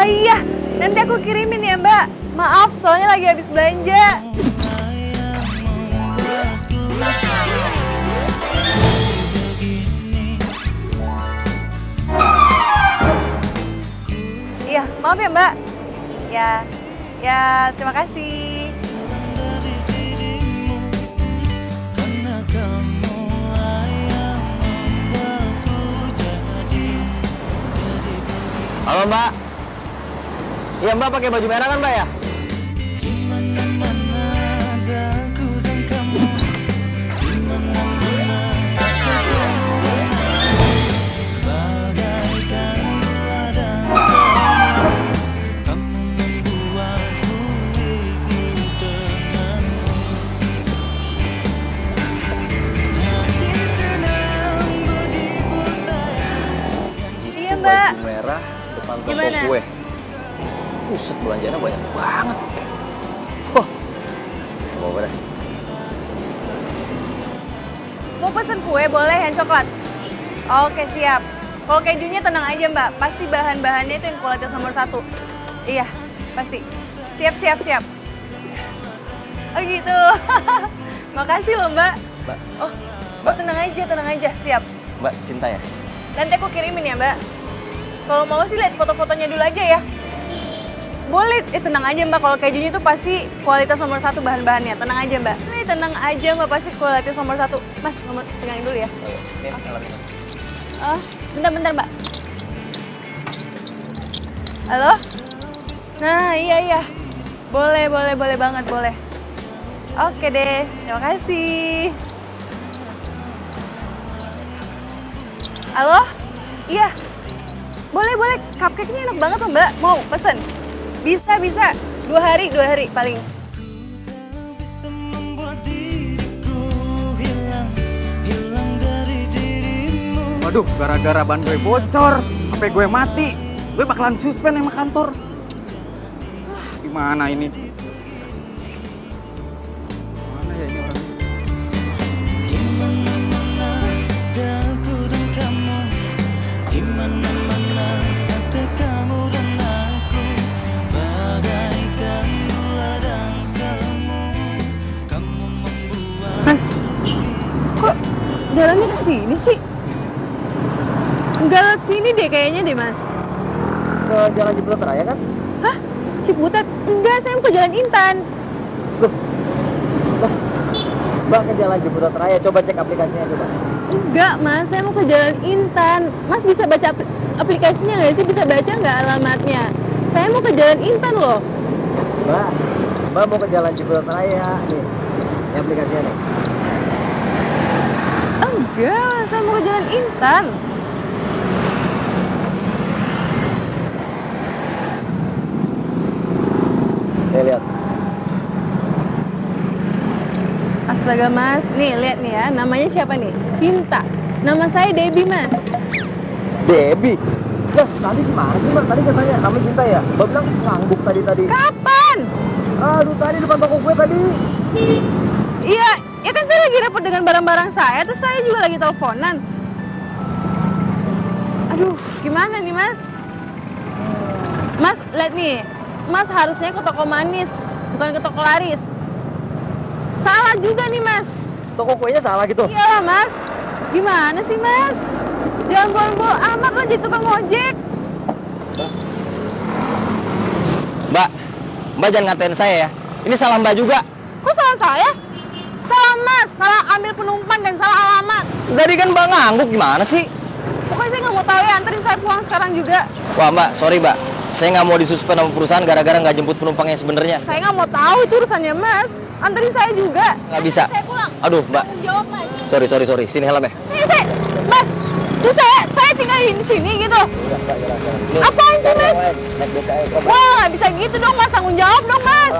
Oh iya, nanti aku kirimin ya Mbak. Maaf, soalnya lagi habis belanja. Iya, maaf ya Mbak. Ya, terima kasih. Halo Mbak. Iya Mbak pakai baju merah kan Mbak ya? Iya Mbak. Baju merah depan toko Gimana? kue. Buset, belanjanya banyak banget. Wah, mau berapa? Mau pesen kue boleh yang coklat? Oke siap. Kalau kejunya tenang aja Mbak, pasti bahan-bahannya itu yang kualitas nomor 1. Iya, pasti. Siap. Oh gitu. Makasih loh Mbak. Mbak. Oh, Mbak. tenang aja, siap. Mbak Sinta ya? Nanti aku kirimin ya Mbak. Kalau mau sih lihat foto-fotonya dulu aja ya. Boleh, tenang aja Mbak, kalau kejunya tuh pasti kualitas nomor 1 bahan-bahannya. Tenang aja Mbak. Tenang aja Mbak, pasti kualitas nomor 1. Mas, nomor pegangin dulu ya. Ini okay. Oh, bentar Mbak. Halo? Nah, iya. Boleh banget, boleh. Oke deh, terima kasih. Halo? Iya. Boleh. Cupcake-nya enak banget loh Mbak. Mau pesen? Bisa. 2 hari paling. Waduh, gara-gara ban gue bocor, HP gue mati. Gue bakalan suspend sama kantor. Gimana ini? Mana ya ini orang? Mas, kok jalannya ke sini sih? Enggak lewat sini deh kayaknya deh, Mas. Ke Jalan Ciputat Raya kan? Hah? Ciputat? Enggak, saya mau ke Jalan Intan. Loh, Mbak ke Jalan Ciputat Raya, coba cek aplikasinya coba. Enggak, Mas. Saya mau ke Jalan Intan. Mas bisa baca aplikasinya nggak sih? Bisa baca nggak alamatnya? Saya mau ke Jalan Intan loh. Mbak mau ke Jalan Ciputat Raya. Nih, ini aplikasinya nih. Enggak, saya mau ke Jalan Intan. Lihat. Astaga, Mas. Nih, lihat nih ya. Namanya siapa nih? Sinta. Nama saya Debbie, Mas. Debbie? Lah, tadi gimana sih Mbak? Tadi saya tanya, namanya Sinta ya? Mbak bilang ngangguk tadi. Kapan? Aduh, tadi depan toko gue tadi. Iya, ya kan saya lagi repot dengan barang-barang saya, terus saya juga lagi teleponan. Aduh, gimana nih, Mas? Mas, lihat nih. Mas harusnya ke toko manis, bukan ke toko laris. Salah juga nih, Mas. Toko kuenya salah gitu? Iyalah, Mas. Gimana sih, Mas? Jangan bol-bol amat lo jadi tukang ojek. Mbak jangan ngatain saya ya. Ini salah Mbak juga. Kok salah saya? Salah Mas, salah ambil penumpang dan salah alamat. Tadi kan Mbak ngangguk, gimana sih? Pokoknya saya nggak mau tahu ya, anterin saya pulang sekarang juga. Wah Mbak, sorry Mbak. Saya nggak mau disuspend sama perusahaan gara-gara nggak jemput penumpang yang sebenarnya. Saya nggak mau tahu itu urusannya Mas. Anterin saya juga. Nggak bisa. Saya pulang. Aduh Mbak. Tanggung jawab, Mas. Sorry. Sini helmnya. Mas, terus saya tinggalin di sini gitu. Apaan sih, Mas? Wah, nggak bisa gitu dong, Mas. Tanggung jawab dong, Mas.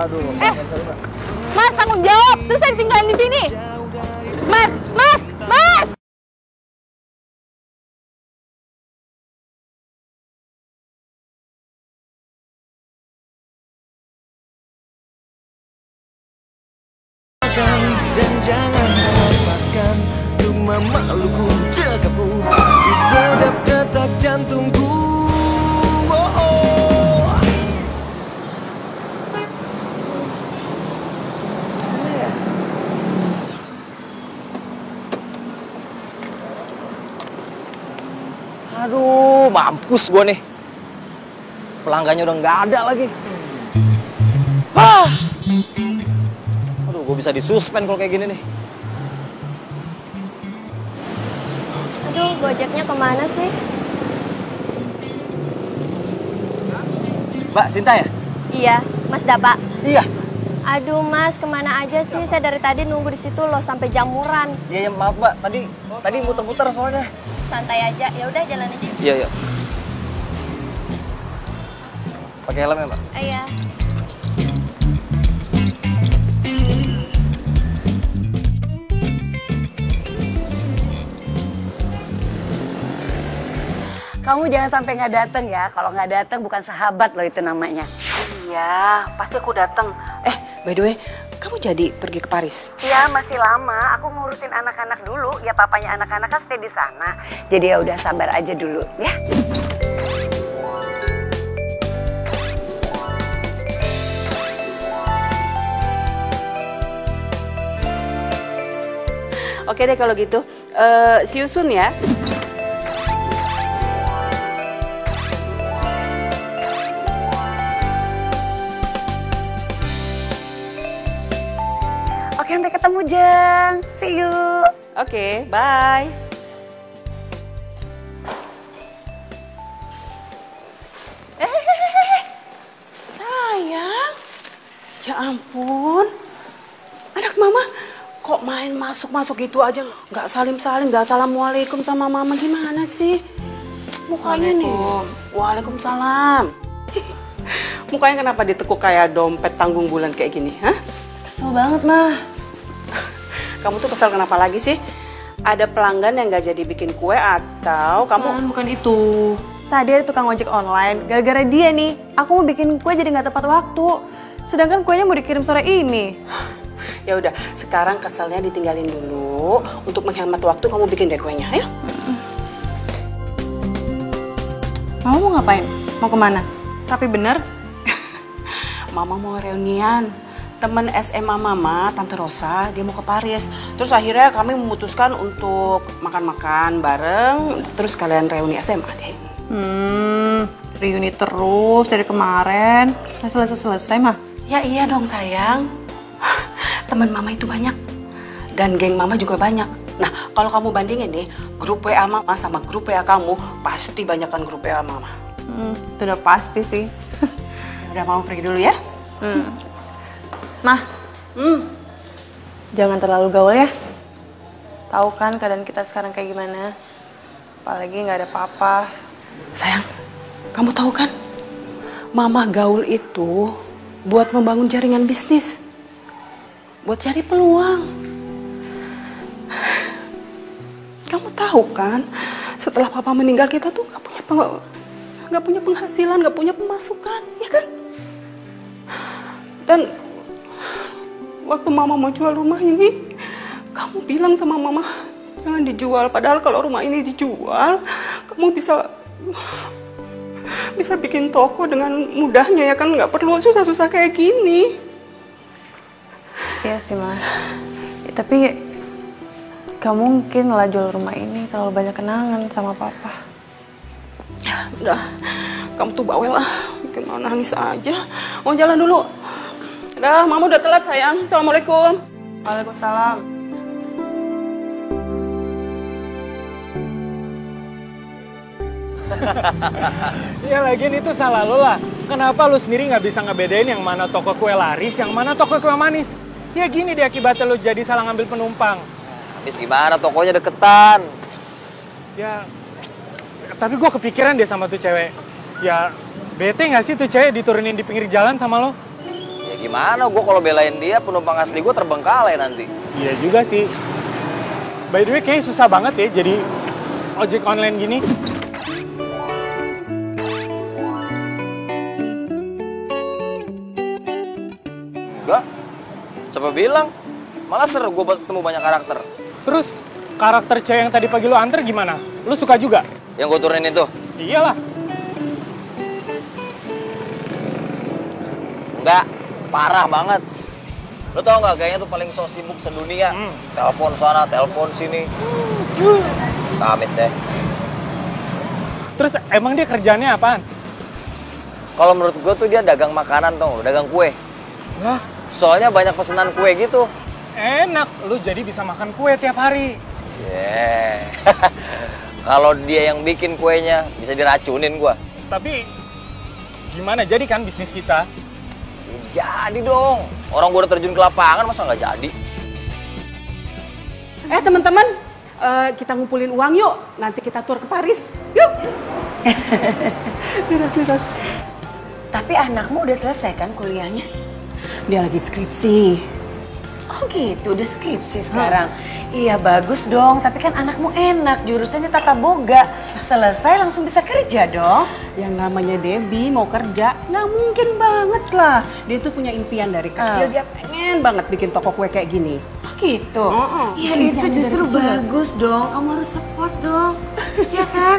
Mas, tanggung jawab. Terus saya tinggalin di sini. Mas. Dan jangan lepaskan untuk memelukku, jagaku di setiap detak jantungku. Oh, oh. Aduh, mampus gue nih. Pelanggannya udah nggak ada lagi. Aduh, gue bisa disuspend kalau kayak gini nih. Aduh, Gojeknya kemana sih? Mbak, Sinta ya? Iya, Mas Dapa. Iya. Aduh Mas, kemana aja sih? Saya dari tadi nunggu di situ loh sampai jamuran. Iya, ya, maaf Mbak. Tadi muter-muter soalnya. Santai aja. Ya udah jalan aja. Iya, iya. Pakai helm ya, Mbak? Iya. Kamu jangan sampai nggak datang ya. Kalau nggak datang bukan sahabat loh itu namanya. Iya, pasti aku datang. By the way, kamu jadi pergi ke Paris? Iya masih lama. Aku ngurusin anak-anak dulu. Ya papanya anak-anak kan stay di sana. Jadi ya udah sabar aja dulu ya. Oke deh kalau gitu. See you soon ya. Oke sampai ketemu Jeng. See you. Oke, bye. Sayang. Ya ampun. Anak mama kok main masuk-masuk gitu aja. Nggak salim-salim, nggak assalamualaikum sama mama. Gimana sih? Mukanya nih. Waalaikumsalam. Mukanya kenapa ditekuk kayak dompet tanggung bulan kayak gini, hah? Kesel banget, Mah. Kamu tuh kesel kenapa lagi sih? Ada pelanggan yang nggak jadi bikin kue atau kamu... Bukan itu. Tadi ada tukang ojek online, gara-gara dia nih, aku mau bikin kue jadi nggak tepat waktu. Sedangkan kuenya mau dikirim sore ini. Ya udah, sekarang keselnya ditinggalin dulu. Untuk menghemat waktu kamu bikin deh kuenya, ayo. Mama mau ngapain? Mau kemana? Tapi bener? Mama mau reunian. Temen SMA Mama, Tante Rosa, dia mau ke Paris. Terus akhirnya kami memutuskan untuk makan-makan bareng. Terus kalian reuni SMA deh. Reuni terus dari kemarin. Nggak selesai-selesai, Mah. Ya iya dong sayang. Temen Mama itu banyak. Dan geng Mama juga banyak. Nah, kalau kamu bandingin nih, grup WA Mama sama grup WA kamu, pasti banyakan grup WA Mama. Itu udah pasti sih. Udah, Mama pergi dulu ya. Mah, jangan terlalu gaul ya. Tahu kan keadaan kita sekarang kayak gimana? Apalagi nggak ada papa. Sayang, kamu tahu kan? Mama gaul itu buat membangun jaringan bisnis. Buat cari peluang. Kamu tahu kan? Setelah papa meninggal kita tuh nggak punya penghasilan, nggak punya pemasukan, ya kan? Dan waktu Mama mau jual rumah ini, kamu bilang sama Mama, jangan dijual. Padahal kalau rumah ini dijual, kamu bisa bikin toko dengan mudahnya, ya kan? Nggak perlu susah-susah kayak gini. Iya sih, Mas. Ya, tapi gak mungkin lah jual rumah ini, terlalu banyak kenangan sama papa. Udah, kamu tuh bawel lah, bikin mau nangis aja. Mau jalan dulu. Udah, Mama udah telat sayang. Assalamualaikum. Waalaikumsalam. Ya lagian itu salah lo lah. Kenapa lo sendiri nggak bisa ngebedain yang mana toko kue laris, yang mana toko kue manis? Ya gini deh akibatnya lo jadi salah ngambil penumpang. Habis gimana, tokonya deketan. Ya, tapi gue kepikiran deh sama tuh cewek. Ya, bete nggak sih tuh cewek diturunin di pinggir jalan sama lo? Ya gimana, gue kalau belain dia, penumpang asli gue terbengkalai nanti. Iya juga sih. By the way, kayaknya susah banget ya jadi ojek online gini. Enggak, siapa bilang? Malah seru gue ketemu banyak karakter. Terus, karakter cewek yang tadi pagi lo anter gimana? Lo suka juga? Yang gue turunin itu? Iyalah. Enggak, parah banget. Lo tau nggak, kayaknya tuh paling so sibuk sedunia. Telepon sana, telepon sini. Amit deh. Terus emang dia kerjaannya apaan? Kalau menurut gue tuh dia dagang makanan tuh, dagang kue. Lah, Soalnya banyak pesanan kue gitu. enak. Lu jadi bisa makan kue tiap hari. Yeah. Kalau dia yang bikin kuenya, bisa diracunin gua. Tapi gimana jadi kan bisnis kita? Ya, jadi dong. Orang gua udah terjun ke lapangan, masa nggak jadi? Teman-teman, kita ngumpulin uang yuk. Nanti kita tur ke Paris. Yuk. Liras. Tapi anakmu udah selesai kan kuliahnya? Dia lagi skripsi. Oh gitu, udah skripsi sekarang. Iya bagus dong, tapi kan anakmu enak, jurusannya tata boga. Selesai langsung bisa kerja dong. Yang namanya Debbie mau kerja, nggak mungkin banget lah. Dia tuh punya impian dari kecil, dia pengen banget bikin toko kue kayak gini. Oh gitu? Iya itu justru bagus dong, kamu harus support dong. Iya kan?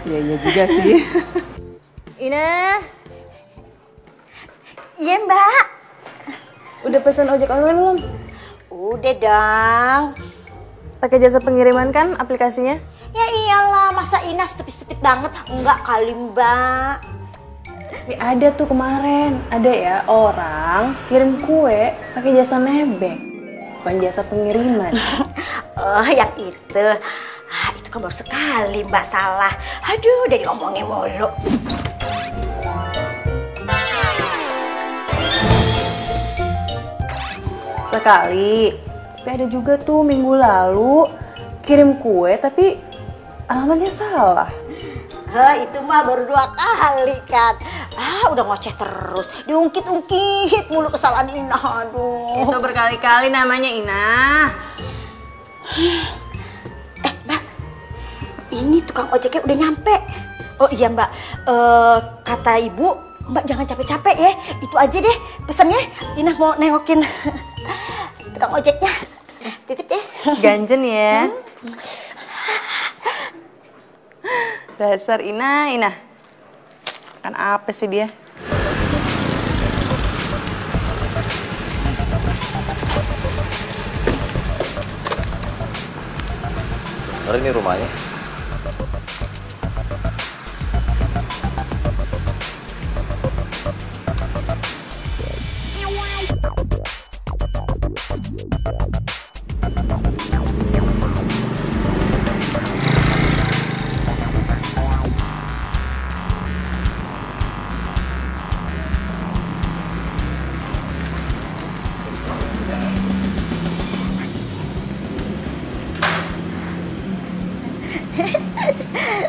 Iya juga sih. Ina, Iya mbak. udah pesan ojek online belum? Udah dong. Pakai jasa pengiriman kan aplikasinya? Ya iyalah, masa Ina stupid banget? Enggak kali mbak. Ya, ada tuh kemarin, ada ya orang kirim kue pakai jasa nebeng, bukan jasa pengiriman. Oh yang itu. Itu kan baru sekali mbak salah. Aduh udah diomongin mulu. Sekali, tapi ada juga tuh minggu lalu kirim kue tapi alamatnya salah. Itu mah baru 2 kali kan. Udah ngoceh terus. Diungkit-ungkit mulu kesalahan Ina. Aduh. Itu berkali-kali namanya Ina. Mbak, ini tukang ojeknya udah nyampe. Oh iya mbak, kata ibu, mbak jangan capek-capek ya. Itu aja deh pesannya. Ina mau nengokin tukang ojeknya. Titip ya. Ganjen ya. Dasar Ina. Kan apa sih dia? Ini rumahnya.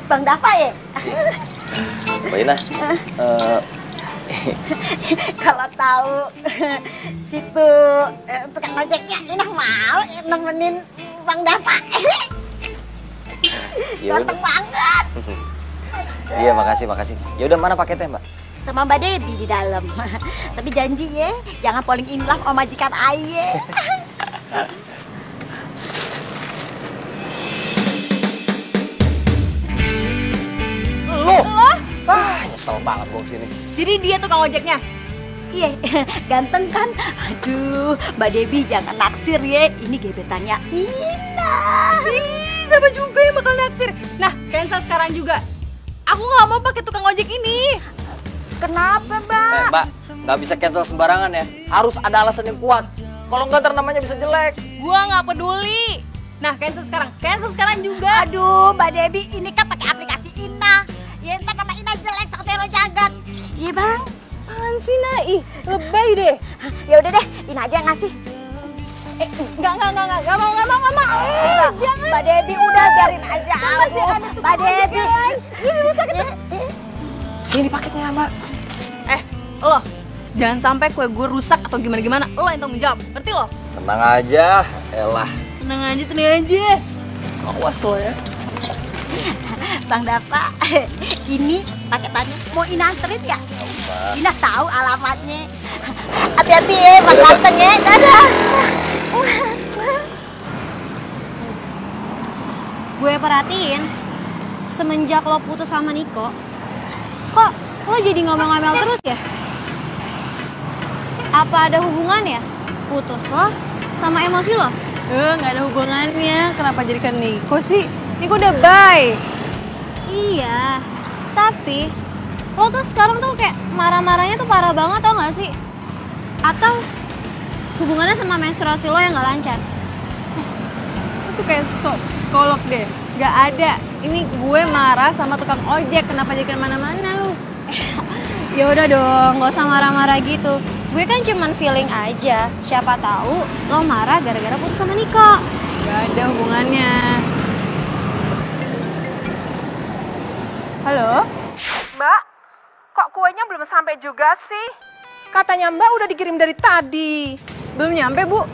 Bang Dava ya? Mbak Ina, Kalau tahu situ tukang ojeknya Ina mau nemenin Bang Dava. ya Ganteng udah. banget. Iya, makasih. Ya udah, mana paketnya, Mbak? Sama Mbak Debbie di dalam. Tapi janji ya, jangan falling in love sama majikan aye. Lo? Nyesel banget gua kesini. Jadi dia tukang ojeknya? Iya, ganteng kan? Aduh, Mbak Debbie jangan naksir ya. Ini gebetannya Ina. Siapa juga yang bakal naksir? Nah, cancel sekarang juga. Aku nggak mau pakai tukang ojek ini. Kenapa, Mbak? Mbak, nggak bisa cancel sembarangan ya. Harus ada alasan yang kuat. Kalau nggak, ntar namanya bisa jelek. Gua nggak peduli. Nah, cancel sekarang juga. Aduh, Mbak Debbie, ini kan pakai aplikasi Ina. Ya ntar nama Ina jelek seantero jagat. Iya, Bang. Apaan sih, Ih, lebay deh. Ya udah deh, Ina aja yang ngasih. Enggak mau. Jangan. Mbak Debbie udah biarin aja. Masih ada Mbak Debbie. Ini rusak itu. Sini paketnya, Mbak. Lo, jangan sampai kue gue rusak atau gimana-gimana. Lo yang tanggung jawab, ngerti lo? Tenang aja, elah. Tenang aja. Awas lo ya. Bang Dava, ini paketannya mau Ina anterin ya? Ina tahu alamatnya. Hati-hati ya, Bang Ganteng ya. Dadah. Gue perhatiin, semenjak lo putus sama Niko, kok lo jadi ngomel-ngomel terus ya? Apa ada hubungannya? Putus lo sama emosi lo? Nggak ada hubungannya. Kenapa jadikan Niko sih? Niko udah bye. Iya, Tapi lo tuh sekarang tuh kayak marah-marahnya tuh parah banget tau gak sih? Atau hubungannya sama menstruasi lo yang gak lancar? Lu tuh kayak sok psikolog deh. Gak ada. Ini gue marah sama tukang ojek. Kenapa jadi kemana-mana lu? Ya udah dong, gak usah marah-marah gitu. Gue kan cuman feeling aja. Siapa tahu lo marah gara-gara putus sama Niko. Gak ada hubungannya. Halo? Mbak, kok kuenya belum sampai juga sih? Katanya Mbak udah dikirim dari tadi. Belum nyampe, Bu.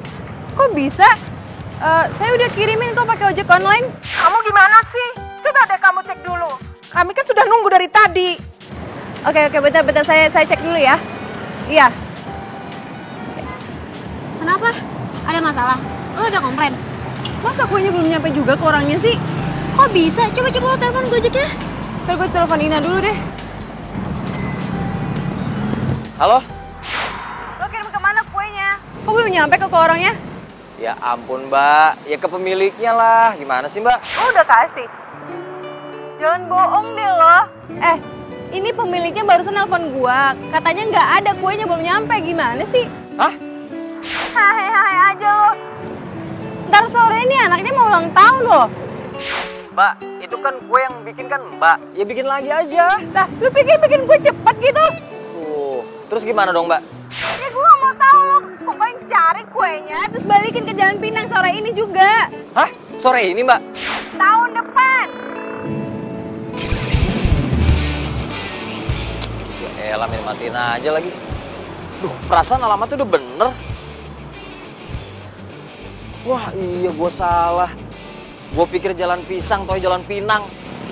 Kok bisa? Saya udah kirimin kok pakai ojek online. Kamu gimana sih? Coba deh kamu cek dulu. Kami kan sudah nunggu dari tadi. Oke, bentar. Saya cek dulu ya. Iya. Kenapa? Ada masalah? Lo udah komplain? Masa kuenya belum nyampe juga ke orangnya sih? Kok bisa? Coba lo telepon Gojeknya. Ntar gue telepon Ina dulu deh. Halo? Lo kirim kemana kuenya? Kok belum nyampe ke orangnya? Ya ampun Mbak, ya ke pemiliknya lah. Gimana sih Mbak? Lo udah kasih? Jangan bohong deh lo. Ini pemiliknya barusan nelpon gua. Katanya nggak ada, kuenya belum nyampe. Gimana sih? Hah? Hai aja lo. Ntar sore ini anaknya mau ulang tahun loh. Mbak, itu kan kue yang bikin kan Mbak. Ya bikin lagi aja. Lah, lu pikir bikin kue cepet gitu? Terus gimana dong Mbak? Ya gue gak mau tahu lo. Pokoknya cari kuenya, terus balikin ke Jalan Pinang sore ini juga. Hah? Sore ini Mbak? Tahun depan. Ya elah, matiin aja lagi. Duh, perasaan alamatnya udah bener. Wah iya, gue salah. Gue pikir Jalan Pisang, toh Jalan Pinang.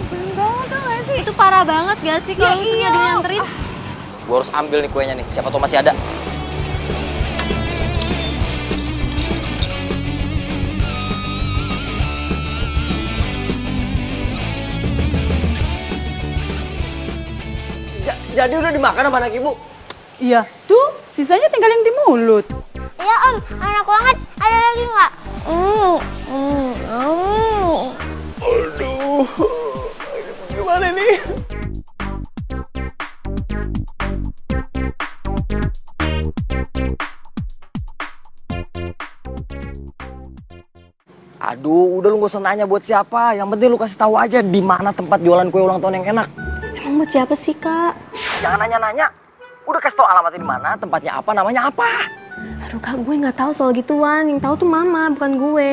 Belum banget tau gak sih? Itu parah banget gak sih kalau misalnya dianterin? Gue harus ambil nih kuenya nih, siapa tahu masih ada. Jadi udah dimakan sama anak ibu? Iya, tuh sisanya tinggal yang di mulut. Iya om, enak banget. Ada lagi nggak? Aduh, gimana nih? Aduh, udah lu gak usah nanya buat siapa. Yang penting lu kasih tahu aja di mana tempat jualan kue ulang tahun yang enak. Emang buat siapa sih kak? Jangan nanya-nanya. Udah kasih tahu alamatnya di mana, tempatnya apa, namanya apa. Aduh kak, gue nggak tahu soal gituan. Yang tahu tuh mama, bukan gue.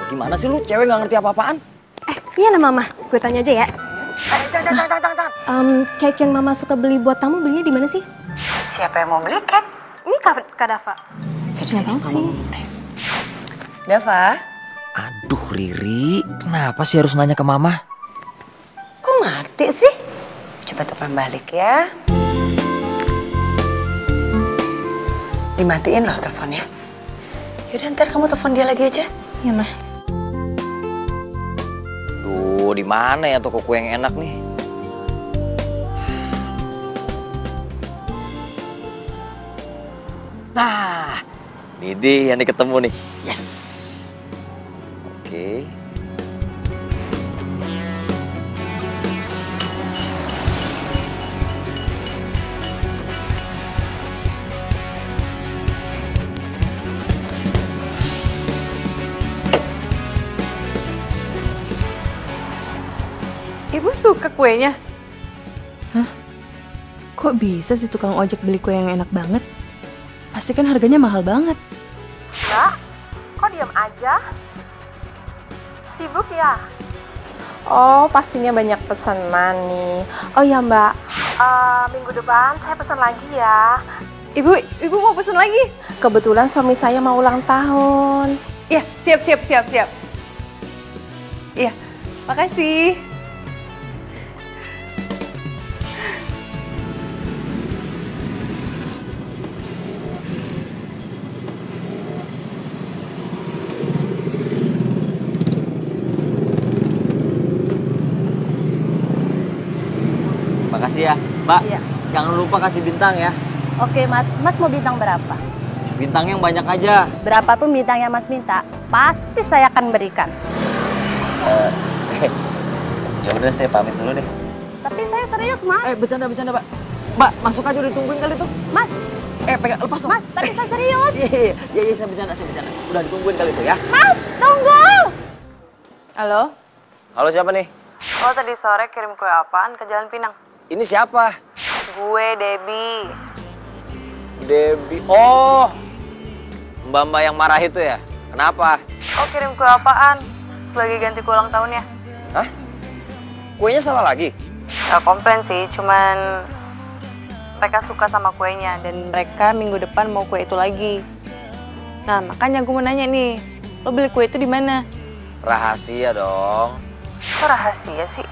Gimana sih lu, cewek nggak ngerti apa-apaan? Iya lah mama, gue tanya aja ya. Jangan. Cake yang mama suka beli buat tamu belinya di mana sih? Siapa yang mau beli cake? Ini Kak Dava. Nggak tahu sih. Dava? Aduh Riri, kenapa sih harus nanya ke mama? Kok mati sih? Coba telepon balik ya. Dimatiin loh teleponnya. Yaudah ntar kamu telepon dia lagi aja. Ya mah. Duh, di mana ya toko kue yang enak nih? Nah, ini dia yang ketemu nih. Yes. Oke. Ibu suka kuenya? Hah? Kok bisa sih tukang ojek beli kue yang enak banget? Pasti kan harganya mahal banget. Mbak, kok diam aja? Sibuk ya? Oh, pastinya banyak pesanan nih. Oh ya Mbak, minggu depan saya pesan lagi ya. Ibu mau pesen lagi? Kebetulan suami saya mau ulang tahun. Iya, siap. Iya, makasih. Makasih ya, Mbak. Iya. Jangan lupa kasih bintang ya. Oke mas mau bintang berapa? Bintang yang banyak aja. Berapapun bintang yang Mas minta, pasti saya akan berikan. Ya udah saya pamit dulu deh. Tapi saya serius, Mas. Bercanda, Pak. Mbak, masuk aja udah ditungguin kali tuh. Mas. Pegang, lepas dong. Mas, tapi saya serius. Iya, saya bercanda. Udah ditungguin kali tuh ya. Mas, tunggu. Halo? Halo, siapa nih? Lo tadi sore kirim kue apaan ke Jalan Pinang? Ini siapa? Gue, Debbie. Debbie. Oh, Mbak-mbak yang marah itu ya? Kenapa? Lo kirim kue apaan? Sebagai ganti kue ulang tahunnya. Hah? Kuenya salah lagi? Gak komplain sih, cuman mereka suka sama kuenya dan mereka minggu depan mau kue itu lagi. Nah, makanya gue mau nanya nih, lo beli kue itu di mana? Rahasia dong. Kok rahasia sih?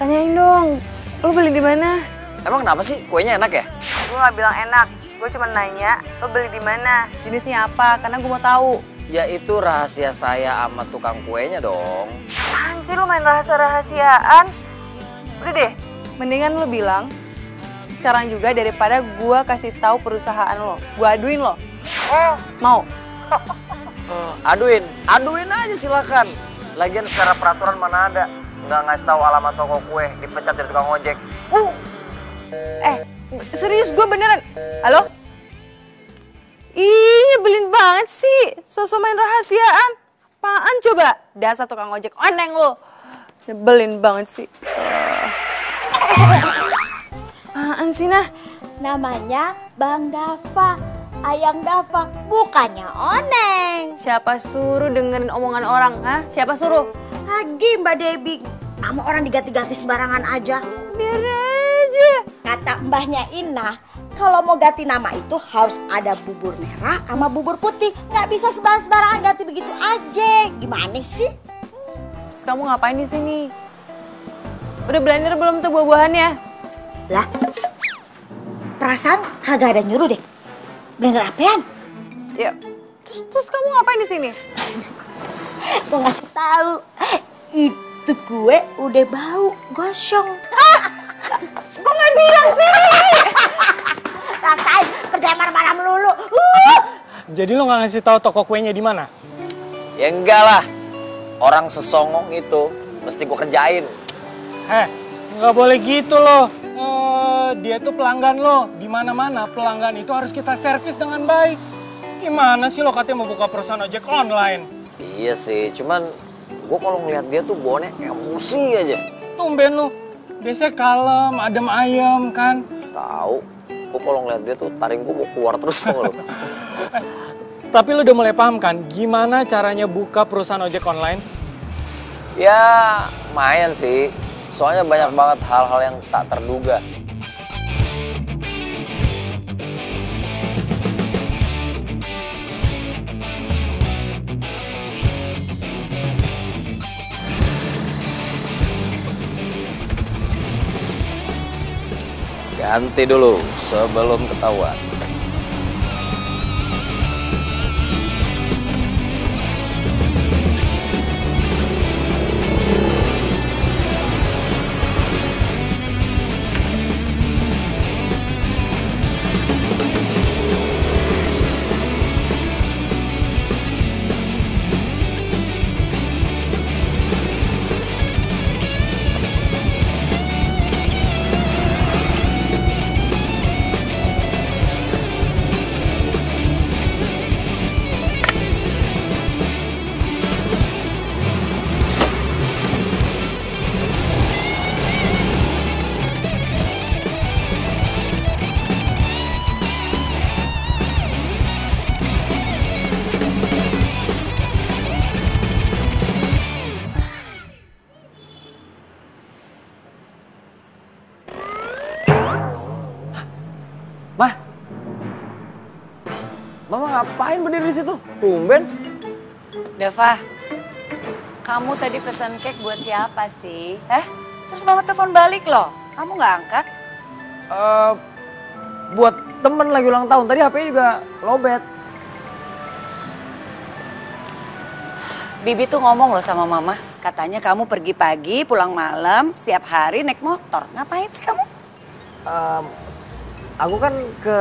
Tanyain dong, lo beli di mana? Emang kenapa sih? Kuenya enak ya? Gue gak bilang enak, gue cuma nanya, lo beli di mana? Jenisnya apa? Karena gue mau tahu. Ya itu rahasia saya sama tukang kuenya dong. Apaan sih lo main rahasia-rahasiaan? Udah deh, mendingan lo bilang sekarang juga daripada gue kasih tahu perusahaan lo. Gue aduin lo. Mau? Aduin aja silakan. Lagian secara peraturan mana ada nggak ngasih tahu alamat toko kue, dipecat dari tukang ojek. Serius gue beneran. Halo? Ih, nyebelin banget sih. Sosok main rahasiaan. Apaan coba? Dasar tukang ojek oneng lo. Nyebelin banget sih. Apaan sih, Nah? Namanya Bang Dava, Ayang Dava, bukannya Oneng. Siapa suruh dengerin omongan orang, ha? Siapa suruh? Lagi Mbak Debbie, nama orang diganti-ganti sembarangan aja. Biar aja. Kata mbahnya Inah, kalau mau ganti nama itu harus ada bubur merah sama bubur putih. Nggak bisa sembarangan ganti begitu aja. Gimana sih? Terus kamu ngapain di sini? Udah blender belum tuh buah-buahannya? Lah, perasaan kagak ada nyuruh deh. Blender apaan? Ya, terus kamu ngapain di sini? Gue ngasih tahu, itu kue udah bau gosong. Gue nggak bilang sih. Rasain kerja marah-marah melulu. Jadi lo nggak ngasih tahu toko kuenya di mana? Ya enggak lah. Orang sesongong itu mesti gue kerjain. Nggak boleh gitu loh. Dia tuh pelanggan lo. Di mana-mana pelanggan itu harus kita servis dengan baik. Gimana sih lo katanya mau buka perusahaan ojek online? Iya sih, cuman gue kalau ngeliat dia tuh bawaannya emosi aja. Tumben lo. Biasanya kalem, adem ayem kan. Tahu, gue kalau ngeliat dia tuh taring gue mau keluar terus tuh lo. Tapi lo udah mulai paham kan gimana caranya buka perusahaan ojek online? Ya, lumayan sih. Soalnya banyak banget hal-hal yang tak terduga. Ganti dulu sebelum ketahuan. Mama ngapain berdiri di situ? Tumben. Dava, kamu tadi pesan cake buat siapa sih? Terus mama telepon balik loh, kamu nggak angkat? Buat temen lagi ulang tahun, tadi HP juga lobet. Bibi tuh ngomong loh sama mama, katanya kamu pergi pagi, pulang malam, setiap hari naik motor. Ngapain sih kamu? Aku kan ke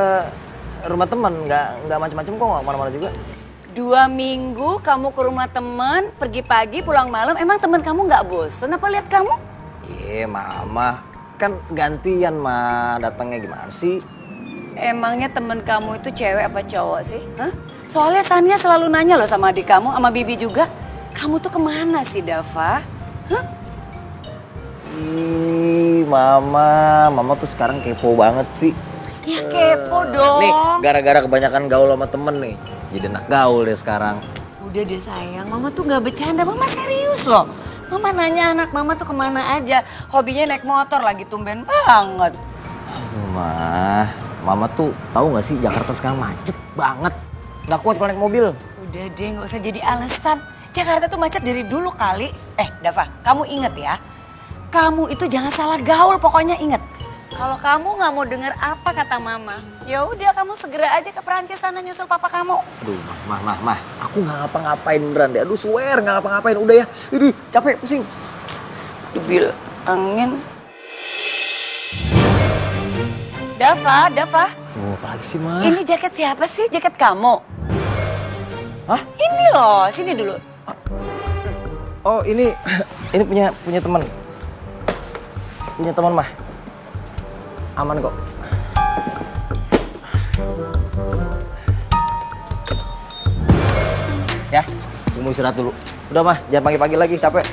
rumah teman, nggak macam-macam kok, nggak mana-mana juga. 2 minggu kamu ke rumah teman, pergi pagi pulang malam. Emang teman kamu nggak bosen apa lihat kamu? Iya, Mama. Kan gantian, Ma. Datangnya gimana sih? Emangnya temen kamu itu cewek apa cowok sih? Hah? Soalnya Sania selalu nanya loh sama adik kamu, sama Bibi juga. Kamu tuh kemana sih, Dava? Hah? Ih, Mama tuh sekarang kepo banget sih. Ya kepo dong. Nih, gara-gara kebanyakan gaul sama temen nih. Jadi anak gaul deh sekarang. Udah deh sayang, Mama tuh gak bercanda, Mama serius loh. Mama nanya anak Mama tuh kemana aja. Hobinya naik motor lagi, tumben banget. Mama tuh tahu nggak sih Jakarta sekarang macet banget. Nggak kuat kalau naik mobil. Udah deh, nggak usah jadi alasan. Jakarta tuh macet dari dulu kali. Dava, kamu inget ya. Kamu itu jangan salah gaul, pokoknya inget. Kalau kamu nggak mau denger apa kata Mama, ya udah kamu segera aja ke Perancis sana nyusul papa kamu. Aduh, Mah, aku nggak ngapa-ngapain beneran deh. Aduh, swear nggak ngapa-ngapain. Udah ya, aduh, capek, pusing. Debil, angin. Dava. Oh, apalagi sih, Ma? Ini jaket siapa sih? Jaket kamu? Hah? Ini loh, sini dulu. Oh, ini punya teman. Punya teman, Mah. Aman kok. Ya, mau istirahat dulu. Udah, Mah, jangan pagi-pagi lagi, capek.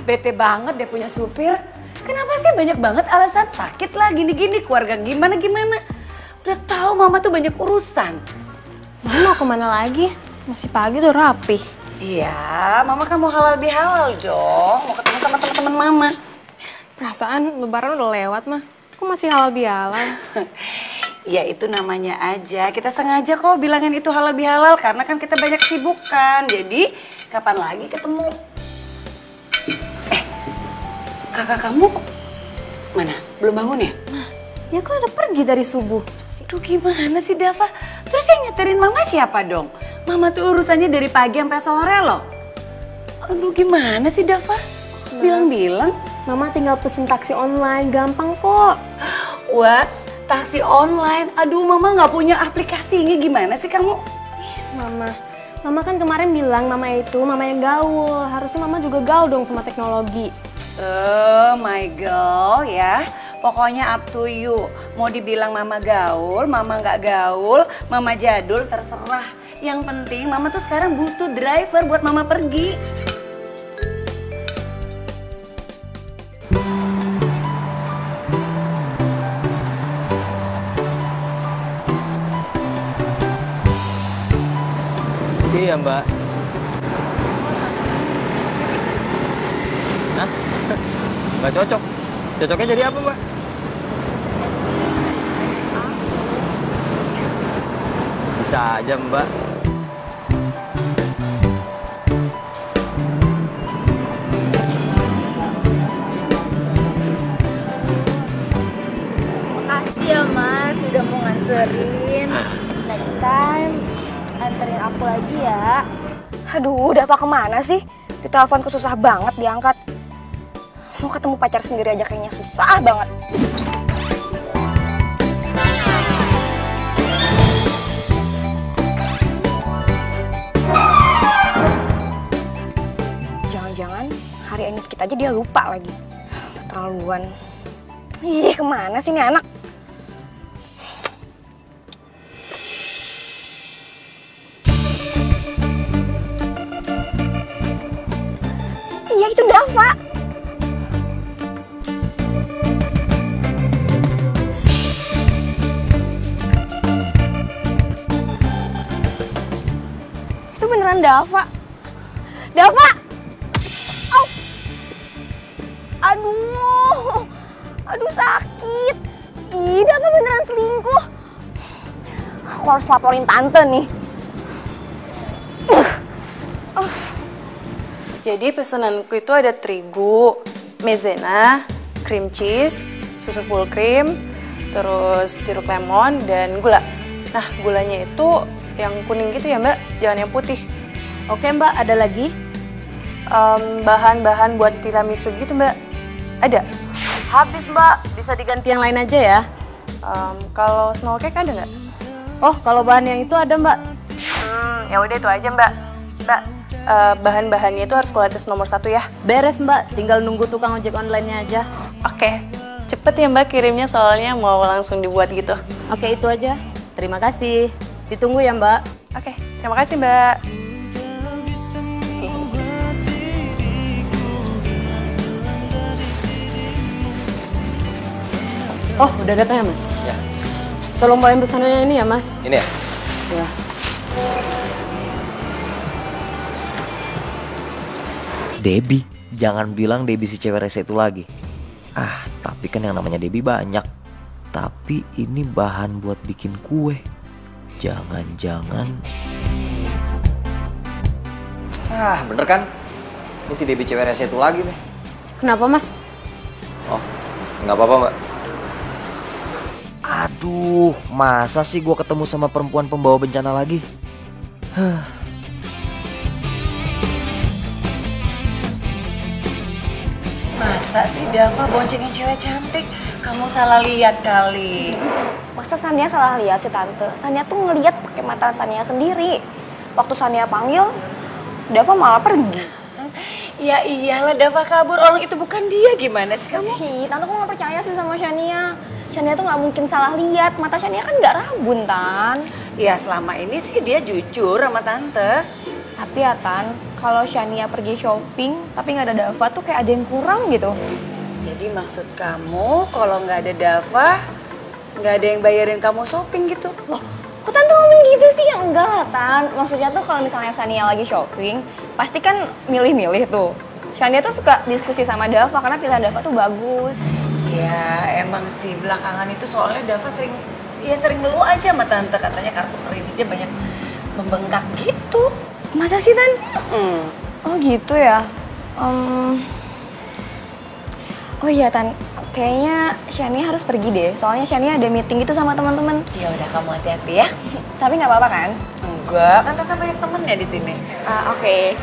Bete banget deh punya supir. Kenapa sih banyak banget alasan sakit lah, gini-gini, keluarga gimana-gimana. Udah tahu Mama tuh banyak urusan. Mama mau kemana lagi? Masih pagi udah rapih. Iya, Mama kan mau halal bihalal dong. Mau ketemu sama teman-teman Mama. Perasaan lebaran udah lewat, mah. Kok masih halal bihalal? Ya itu namanya aja. Kita sengaja kok bilangin itu halal bihalal karena kan kita banyak sibukan. Jadi kapan lagi ketemu? Kakak kamu mana? Belum bangun ya? Ya kok udah pergi dari subuh. Aduh gimana sih Dava? Terus yang nyeterin Mama siapa dong? Mama tuh urusannya dari pagi sampai sore loh. Aduh gimana sih Dava? Bilang-bilang. Mama tinggal pesen taksi online, gampang kok. Wah, taksi online? Aduh Mama nggak punya aplikasinya, gimana sih kamu? Mama kan kemarin bilang Mama yang gaul. Harusnya Mama juga gaul dong sama teknologi. Oh my girl ya, pokoknya up to you. Mau dibilang Mama gaul, Mama nggak gaul, Mama jadul, terserah. Yang penting Mama tuh sekarang butuh driver buat Mama pergi. Iya, Mbak. Hah? Nggak cocok. Cocoknya jadi apa, Mbak? Bisa aja, Mbak. Makasih ya Mas, udah mau nganterin. Next time anterin aku lagi ya. Aduh, udah apa kemana sih? Ditelepon kok susah banget diangkat. Mau ketemu pacar sendiri aja kayaknya susah banget. Jangan-jangan hari ini sedikit aja dia lupa lagi. Keterlaluan. Ih, kemana sih nih anak? Iya, itu Dava. Itu beneran Dava. Dava! Au! Aduh sakit. Ih, Dava beneran selingkuh. Aku harus laporin tante nih. Jadi pesananku itu ada terigu, maizena, cream cheese, susu full cream, terus jeruk lemon, dan gula. Nah, gulanya itu yang kuning gitu ya Mbak, jangan yang putih. Oke Mbak, ada lagi? bahan-bahan buat tiramisu gitu mbak. Ada? Habis mbak, bisa diganti yang lain aja ya. Kalau snow cake ada nggak? Oh, kalau bahan yang itu ada mbak. Ya udah itu aja mbak. Mbak, bahan-bahannya itu harus kualitas nomor 1 ya. Beres mbak, tinggal nunggu tukang ojek online-nya aja. Oke, cepet ya mbak kirimnya soalnya mau langsung dibuat gitu. Oke, itu aja. Terima kasih. Ditunggu ya mbak. Oke, terima kasih mbak. Oh, udah datang ya mas? Ya. Tolong bawain pesanannya ini ya mas. Ini ya? Ya. Debbie, jangan bilang Debbie si cewek rese itu lagi. Tapi kan yang namanya Debbie banyak. Tapi ini bahan buat bikin kue. Jangan-jangan... bener kan? Ini si Debbie cewek rese itu lagi nih. Kenapa mas? Oh, nggak apa-apa mbak. Aduh, masa sih gue ketemu sama perempuan pembawa bencana lagi? Masa sih Dava boncengin cewek cantik? Kamu salah lihat kali. Masa Sania salah lihat sih tante? Sania tuh ngeliat pakai mata Sania sendiri. Waktu Sania panggil, Dava malah pergi. Ya iyalah Dava kabur, orang itu bukan dia, gimana sih kamu? Tante kok gak percaya sih sama Shania? Shania tuh gak mungkin salah lihat, mata Shania kan gak rabun, Tan. Ya selama ini sih dia jujur sama tante. Tapi ya Tan, kalau Shania pergi shopping tapi gak ada Dava tuh kayak ada yang kurang gitu. Jadi maksud kamu kalau gak ada Dava, gak ada yang bayarin kamu shopping gitu? Loh, kok Tante ngomong gitu sih? Ya enggak lah Tan, maksudnya tuh kalau misalnya Shania lagi shopping, pasti kan milih-milih tuh. Shania tuh suka diskusi sama Dava karena pilihan Dava tuh bagus. Ya emang sih belakangan itu soalnya Dava sering ngeluh aja sama tante, katanya kartu kreditnya banyak membengkak gitu. Masa sih Tan? Oh gitu ya. Oh iya Tan, kayaknya Shania harus pergi deh. Soalnya Shania ada meeting gitu sama teman-teman. Ya udah kamu hati-hati ya. Tapi nggak apa-apa kan? Enggak, kan tante banyak temennya di sini. Oke.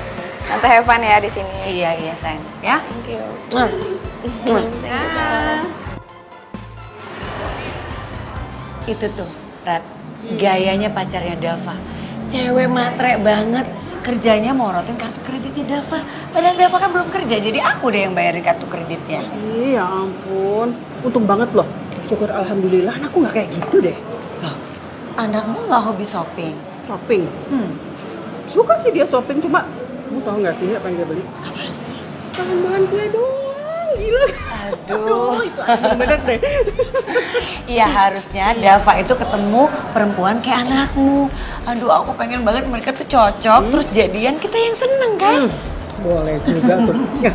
Tante have fun ya di sini. Iya sayang. Ya. Thank you. Thank you, Tan. Itu tuh, Rat, gayanya pacarnya Dava. Cewek matre banget, kerjanya morotin kartu kreditnya Dava. Padahal Dava kan belum kerja, jadi aku deh yang bayarin kartu kreditnya. Iya ampun, untung banget loh. Syukur alhamdulillah anakku gak kayak gitu deh. Loh, anakmu gak hobi shopping? Shopping? Suka sih dia shopping, cuma kamu tau gak sih apa yang dia beli? Apaan sih? Bahan-bahan kue doang, gila. Aduh, itu bener deh. Iya harusnya Dava itu ketemu perempuan kayak anakmu. Aduh aku pengen banget mereka tuh cocok, terus jadian kita yang seneng kan? Boleh juga tuh. Ya,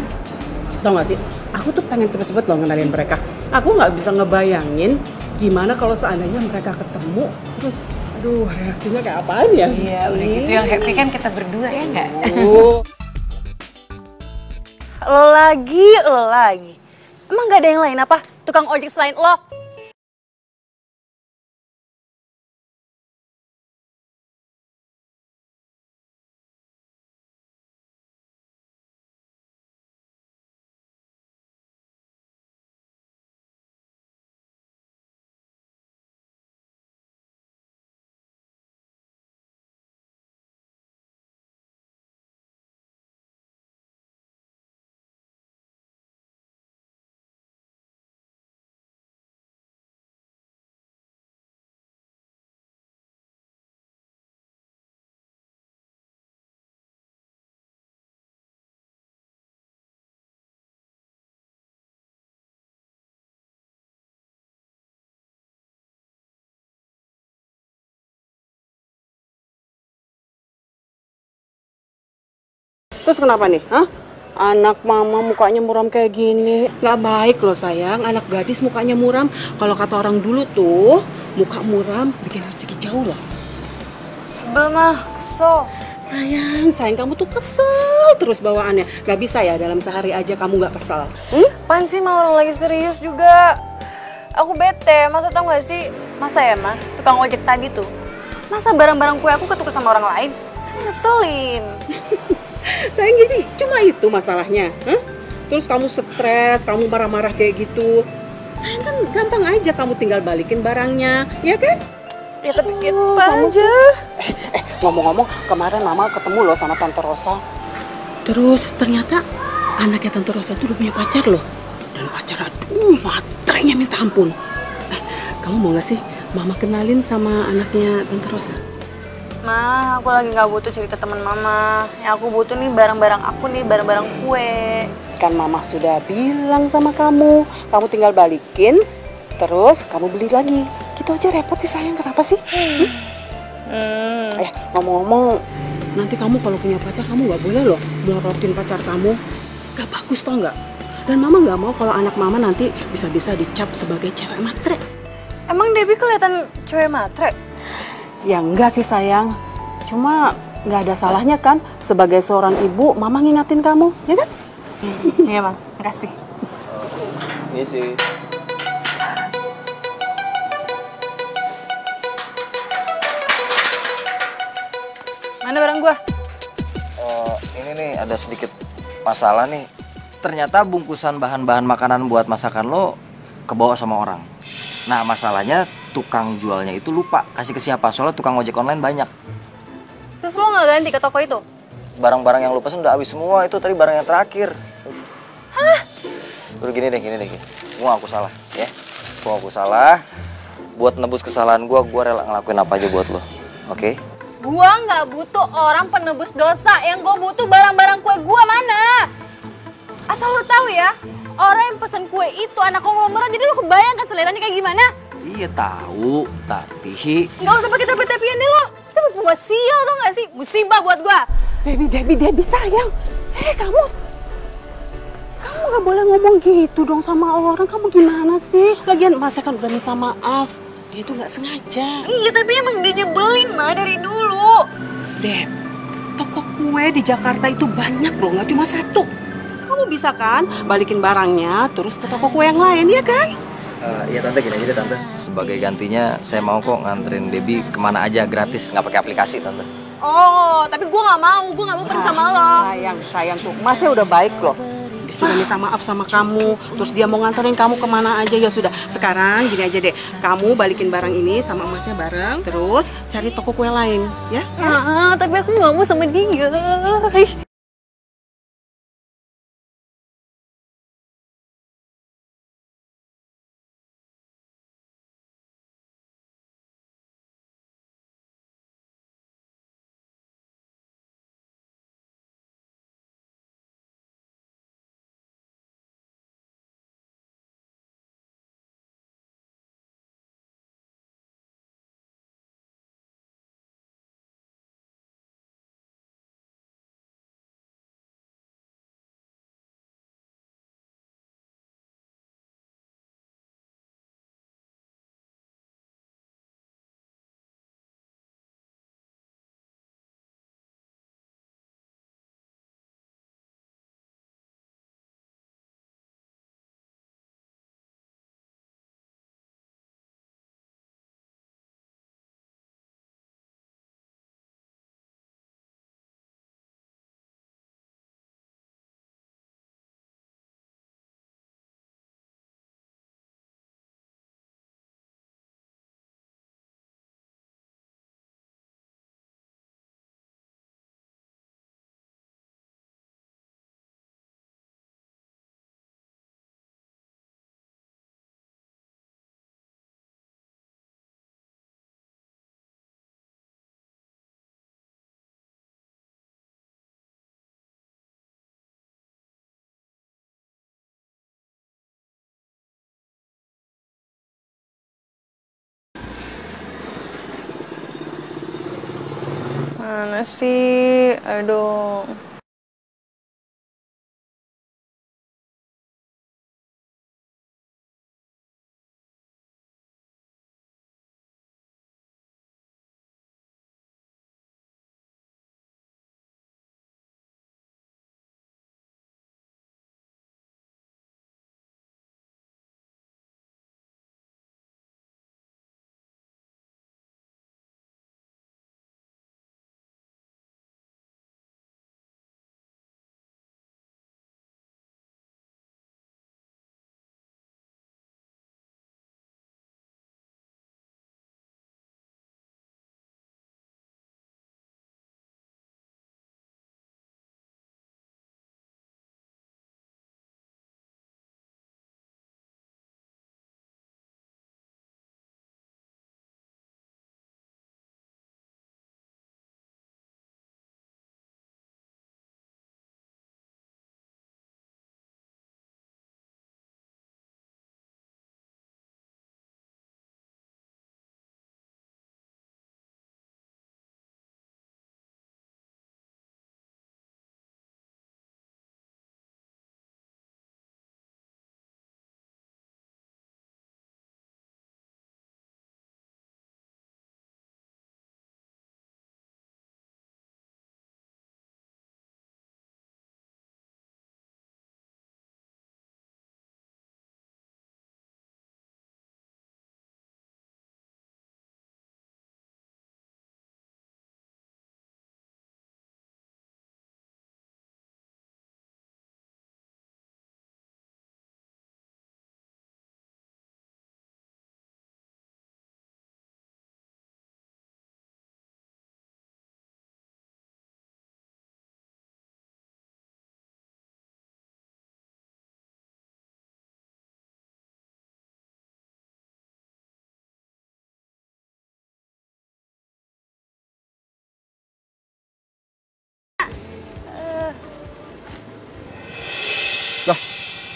tau gak sih, aku tuh pengen cepet-cepet loh ngenalin mereka. Aku gak bisa ngebayangin gimana kalau seandainya mereka ketemu, terus aduh reaksinya kayak apaan ya? Iya udah gitu yang happy kan kita berdua ya nggak? Lo lagi. Emang gak ada yang lain apa? Tukang ojek selain lo? Terus kenapa nih? Hah? Anak mama mukanya muram kayak gini. Nggak baik loh sayang, anak gadis mukanya muram. Kalau kata orang dulu tuh, muka muram bikin rezeki jauh loh. Sebel mah, kesel. Sayang kamu tuh kesel terus bawaannya. Gak bisa ya dalam sehari aja kamu gak kesel. Apaan sih mah orang lagi serius juga. Aku bete, masa tau gak sih? Masa ya mah, tukang ojek tadi tuh. Masa barang-barang kue aku ketukar sama orang lain? Ngeselin. Sayang, jadi cuma itu masalahnya. Hah? Terus kamu stres, kamu marah-marah kayak gitu. Sayang kan gampang aja kamu tinggal balikin barangnya, ya kan? Ya tapi gitu aja. Ngomong-ngomong, kemarin Mama ketemu loh sama Tante Rosa. Terus ternyata anaknya Tante Rosa itu udah punya pacar loh. Dan pacar aduh matrenya minta ampun. Kamu mau gak sih Mama kenalin sama anaknya Tante Rosa? Ma, aku lagi nggak butuh cerita teman Mama. Yang aku butuh nih barang-barang aku nih, barang-barang kue. Kan Mama sudah bilang sama kamu tinggal balikin, terus kamu beli lagi. Gitu aja repot sih sayang, kenapa sih? Ngomong-ngomong, nanti kamu kalau punya pacar kamu nggak boleh loh melorotin pacar kamu. Gak bagus tau nggak? Dan Mama nggak mau kalau anak Mama nanti bisa-bisa dicap sebagai cewek matre. Emang Debbie kelihatan cewek matre? Ya enggak sih sayang, cuma nggak ada salahnya kan sebagai seorang ibu Mama ngingatin kamu, ya kan? Iya Bang, makasih. Ini sih. Mana barang gua? Ini nih ada sedikit masalah nih. Ternyata bungkusan bahan-bahan makanan buat masakan lo kebawa sama orang. Nah masalahnya tukang jualnya itu lupa kasih ke siapa, soalnya tukang ojek online banyak. Terus lo nggak ganti ke toko itu? Barang-barang yang lo pesen udah habis semua, itu tadi barang yang terakhir. Hah? Udah gini deh. Gua aku salah, ya. Gua aku salah. Buat nebus kesalahan gua rela ngelakuin apa aja buat lo, oke? Gua nggak butuh orang penebus dosa. Yang gua butuh barang-barang kue gua mana? Asal lo tahu ya, orang yang pesen kue itu anak konglomerat, jadi lo kebayang kan seleranya kayak gimana? Iya tahu, tapi Nggak usah pakai tapi-tapian deh lo. Itu buat sial tau nggak sih? Musibah buat gua. Debbie sayang. Kamu nggak boleh ngomong gitu dong sama orang. Kamu gimana sih? Lagian Mas kan udah minta maaf. Dia itu nggak sengaja. Iya tapi emang dia nyebelin mah dari dulu. Deb, toko kue di Jakarta itu banyak loh, nggak cuma satu. Kamu bisa kan balikin barangnya terus ke toko kue yang lain, ya kan? Iya tante, gini aja deh tante. Sebagai gantinya saya mau kok nganterin Debbie kemana aja gratis, nggak pakai aplikasi tante. Oh, tapi gue nggak mau pergi sama lo. Sayang tuh, Masnya udah baik loh. Dia sudah minta maaf sama kamu, terus dia mau nganterin kamu kemana aja, ya sudah. Sekarang gini aja deh, kamu balikin barang ini sama Masnya bareng, terus cari toko kue lain, ya? Tapi aku nggak mau sama dia. Mana sih? Ayo dong.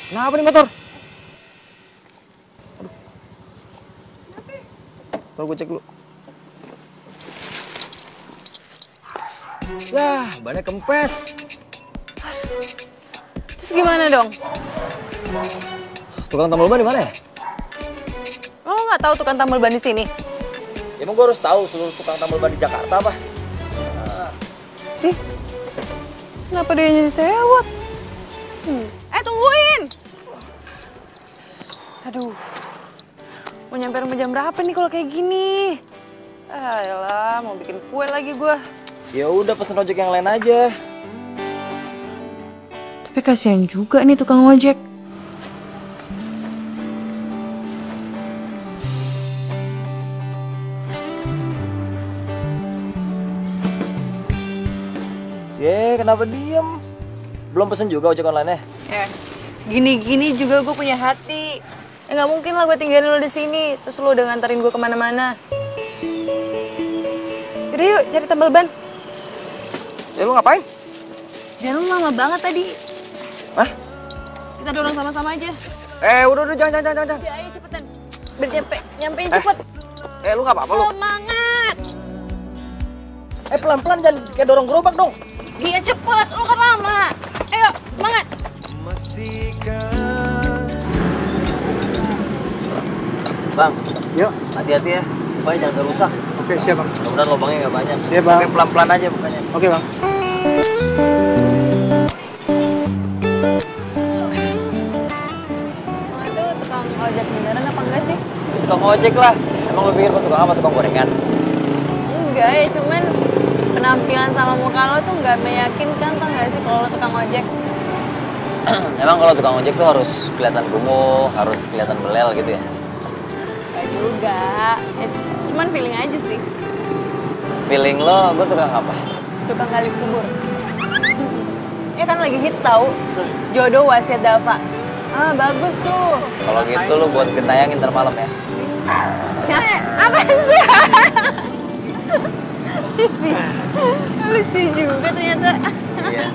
Kenapa nih motor? Aduh. Ntar gue cek dulu. Yah, bannya kempes. Terus gimana dong? Tukang tambal ban di mana ya? Lo nggak tahu tukang tambal ban di sini? Ya, emang gue harus tahu seluruh tukang tambal ban di Jakarta apa? Ih, kenapa dia jadi sewot? Tungguin! Aduh, mau nyampe rumah jam berapa nih kalau kayak gini? Ayolah, mau bikin kue lagi gue. Ya udah pesen ojek yang lain aja. Tapi kasihan juga nih tukang ojek. Kenapa diem? Belum pesen juga ojek online-nya? Ya, gini-gini juga gue punya hati. Ya nggak mungkin lah gue tinggalin lo di sini, terus lo udah nganterin gue kemana-mana. Yaudah yuk, cari tambal ban. Ya lu ngapain? Jangan lu lama banget tadi. Hah? Kita dorong sama-sama aja. Udah, jangan. Ya, ayo cepetan. Biar nyampein cepet. Lu nggak apa-apa lu? Semangat! Pelan-pelan, jangan kayak dorong gerobak dong. Iya cepet, lu kan lama. Ayo, semangat. Bang, yuk hati-hati ya. Bukanya jangan rusak. Oke, siap bang. Mudah-mudahan lubangnya nggak banyak. Siap bang. Oke, pelan-pelan aja bukanya. Oke bang. Itu tukang ojek beneran apa enggak sih? Tukang ojek lah. Emang lu pikir gua tukang apa? Tukang gorengan? Enggak ya, cuman penampilan sama muka lo tuh nggak meyakinkan, tau nggak sih kalau lo tukang ojek? Emang kalau tukang ojek tuh harus kelihatan kumuh, harus kelihatan belel gitu ya? Gak juga, cuman feeling aja sih. Feeling lo, gue tukang apa? Tukang gali kubur. Ya kan lagi hits tahu, Jodoh Wasiat Dava. Ah, bagus tuh. Kalau gitu lo buat ditayangin ntar malam ya? Apaan sih? Lucu juga ternyata. Iya.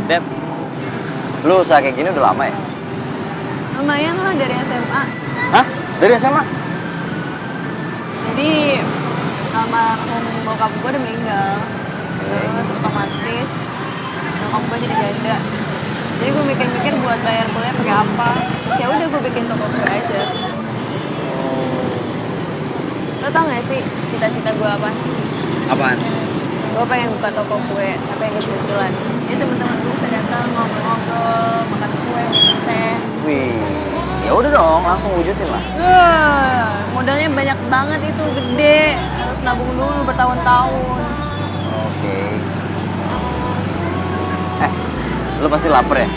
Dep, lu usaha kayak gini udah lama ya? Lumayan lah dari SMA. Hah? Dari SMA? Jadi almarhum bokap gue udah meninggal. Terus otomatis bokap gue jadi janda. Jadi gue mikir-mikir buat bayar kuliah pakai apa. Terus ya udah gue bikin toko kue aja. Lo tau gak sih cita-cita gue apa? Apaan? Gue pengen buka toko kue, tapi yang kecil-kecilan. Jadi teman-teman gue bisa datang ngobrol-ngobrol, makan kue, minum teh. Wih, ya udah dong, langsung wujudin lah. Modalnya banyak banget itu, gede. Harus nabung dulu bertahun-tahun. Oke. Lu pasti lapar ya?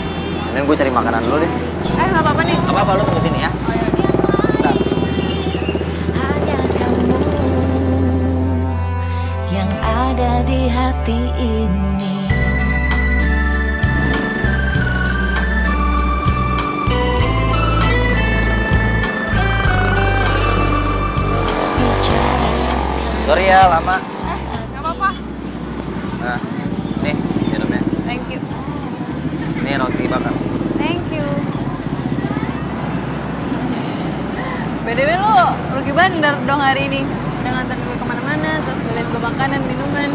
Mending gue cari makanan dulu deh. Nggak apa-apa nih. Nggak apa-apa, lu tunggu sini ya. Oh, iya. Yang ada di hati ini. Sorry ya, lama. Nggak apa-apa. Nah, nih minumnya. Thank you. Ini roti bakar. Thank you. BTW lo rugi bandar dong hari ini. Udah nganterin gue kemana-mana, terus beliin gue makanan, minuman.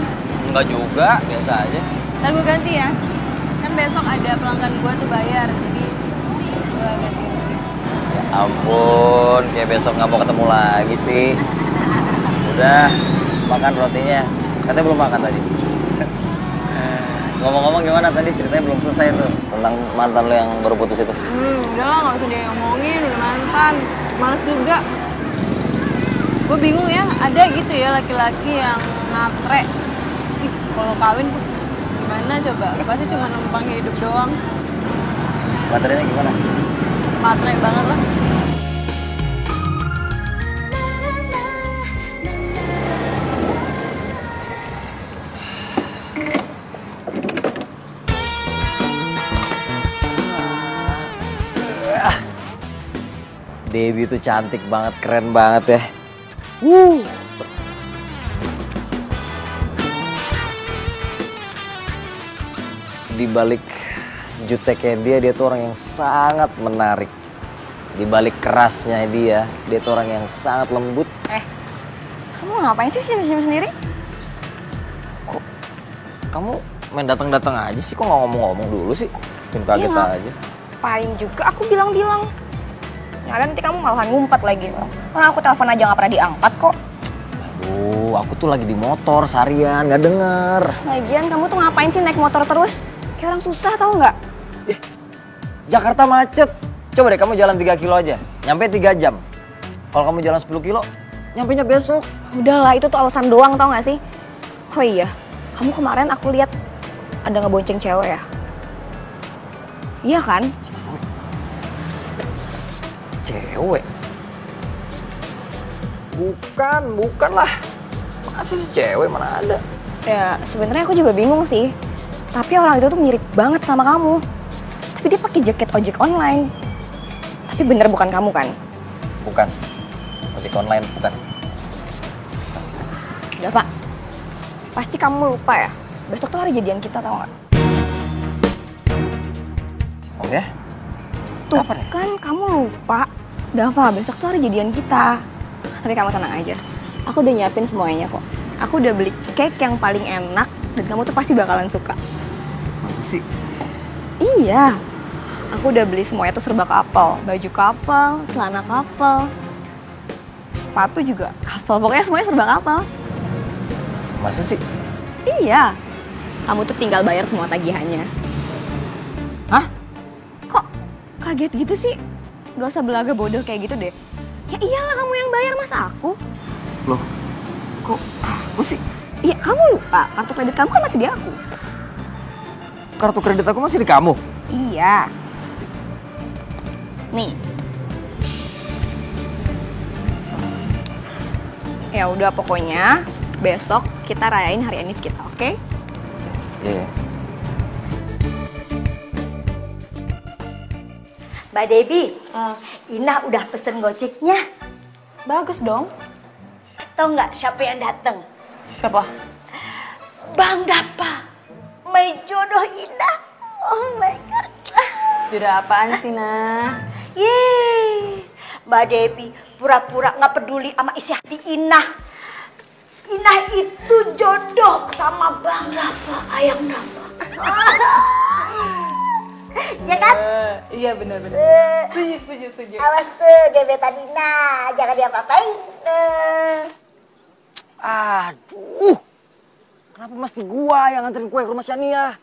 Enggak juga, biasa aja. Ntar gue ganti ya. Kan besok ada pelanggan gue tuh bayar, jadi gue ganti. Ya ampun, kayak besok nggak mau ketemu lagi sih. Udah, makan rotinya. Katanya belum makan tadi. Ngomong-ngomong gimana tadi ceritanya belum selesai tuh tentang mantan lo yang baru putus itu. Udah lah, nggak usah diomongin, udah mantan. Males juga. Gue bingung ya, ada gitu ya laki-laki yang matre. Ih, kalau kawin gimana coba? Pasti cuma numpang hidup doang. Materinya gimana? Matre banget lah. Debbie tuh cantik banget, keren banget ya. Di balik juteknya dia tuh orang yang sangat menarik. Di balik kerasnya dia tuh orang yang sangat lembut. Kamu ngapain sih senyum-senyum sendiri? Kamu main datang-datang aja sih, kok nggak ngomong-ngomong dulu sih? Bikin kaget aja. Ngapain juga aku bilang-bilang. Nyala nanti kamu malahan ngumpet lagi. Orang aku telepon aja nggak pernah diangkat kok. Aduh, aku tuh lagi di motor seharian, nggak denger. Lagian kamu tuh ngapain sih naik motor terus? Kayak orang susah tau nggak? Jakarta macet. Coba deh kamu jalan 3 kilo aja, nyampe 3 jam. Kalau kamu jalan 10 kilo, nyampenya besok. Udahlah, itu tuh alasan doang tau gak sih? Oh iya, kamu kemarin aku lihat ada ngebonceng cewek ya? Iya kan? Cewek? Bukan lah. Masa sih cewek, mana ada? Ya sebenarnya aku juga bingung sih. Tapi orang itu tuh mirip banget sama kamu. Tapi dia pakai jaket ojek online. Tapi bener bukan kamu kan? Bukan. Ojek online, bukan. Dava, pasti kamu lupa ya? Besok tuh hari jadian kita tau gak? Oh ya? Tuh kan kamu lupa. Dava, besok tuh hari jadian kita. Tapi kamu tenang aja. Aku udah nyiapin semuanya kok. Aku udah beli cake yang paling enak dan kamu tuh pasti bakalan suka. Masa sih? Iya. Aku udah beli semuanya tuh serba couple. Baju couple, celana couple, sepatu juga couple. Pokoknya semuanya serba couple. Masa sih? Iya. Kamu tuh tinggal bayar semua tagihannya. Hah? Kok kaget gitu sih? Gak usah belaga bodoh kayak gitu deh. Ya iyalah kamu yang bayar, masa aku? Loh, kok aku sih? Iya, kamu lupa. Kartu kredit kamu kan masih di aku. Kartu kredit aku masih di kamu? Iya. Nih. Ya udah pokoknya besok kita rayain hari Anis kita, oke? Iya. Mbak Debbie, Ina udah pesen gojeknya. Bagus dong. Tahu nggak siapa yang datang? Siapa? Bang Dapa, my jodoh Ina. Oh my god. Jodoh apaan sih, Nah? Yeay, Mbak Debbie pura-pura nggak peduli sama isi hati Ina. Ina itu jodoh sama Bang Dapa, ayam Dapa. Ya kan? Iya benar-benar. Setuju. Awas tuh gebetan Ina, jangan diapa-apain. Aduh, kenapa mesti gua yang nganterin kue ke rumah Shania?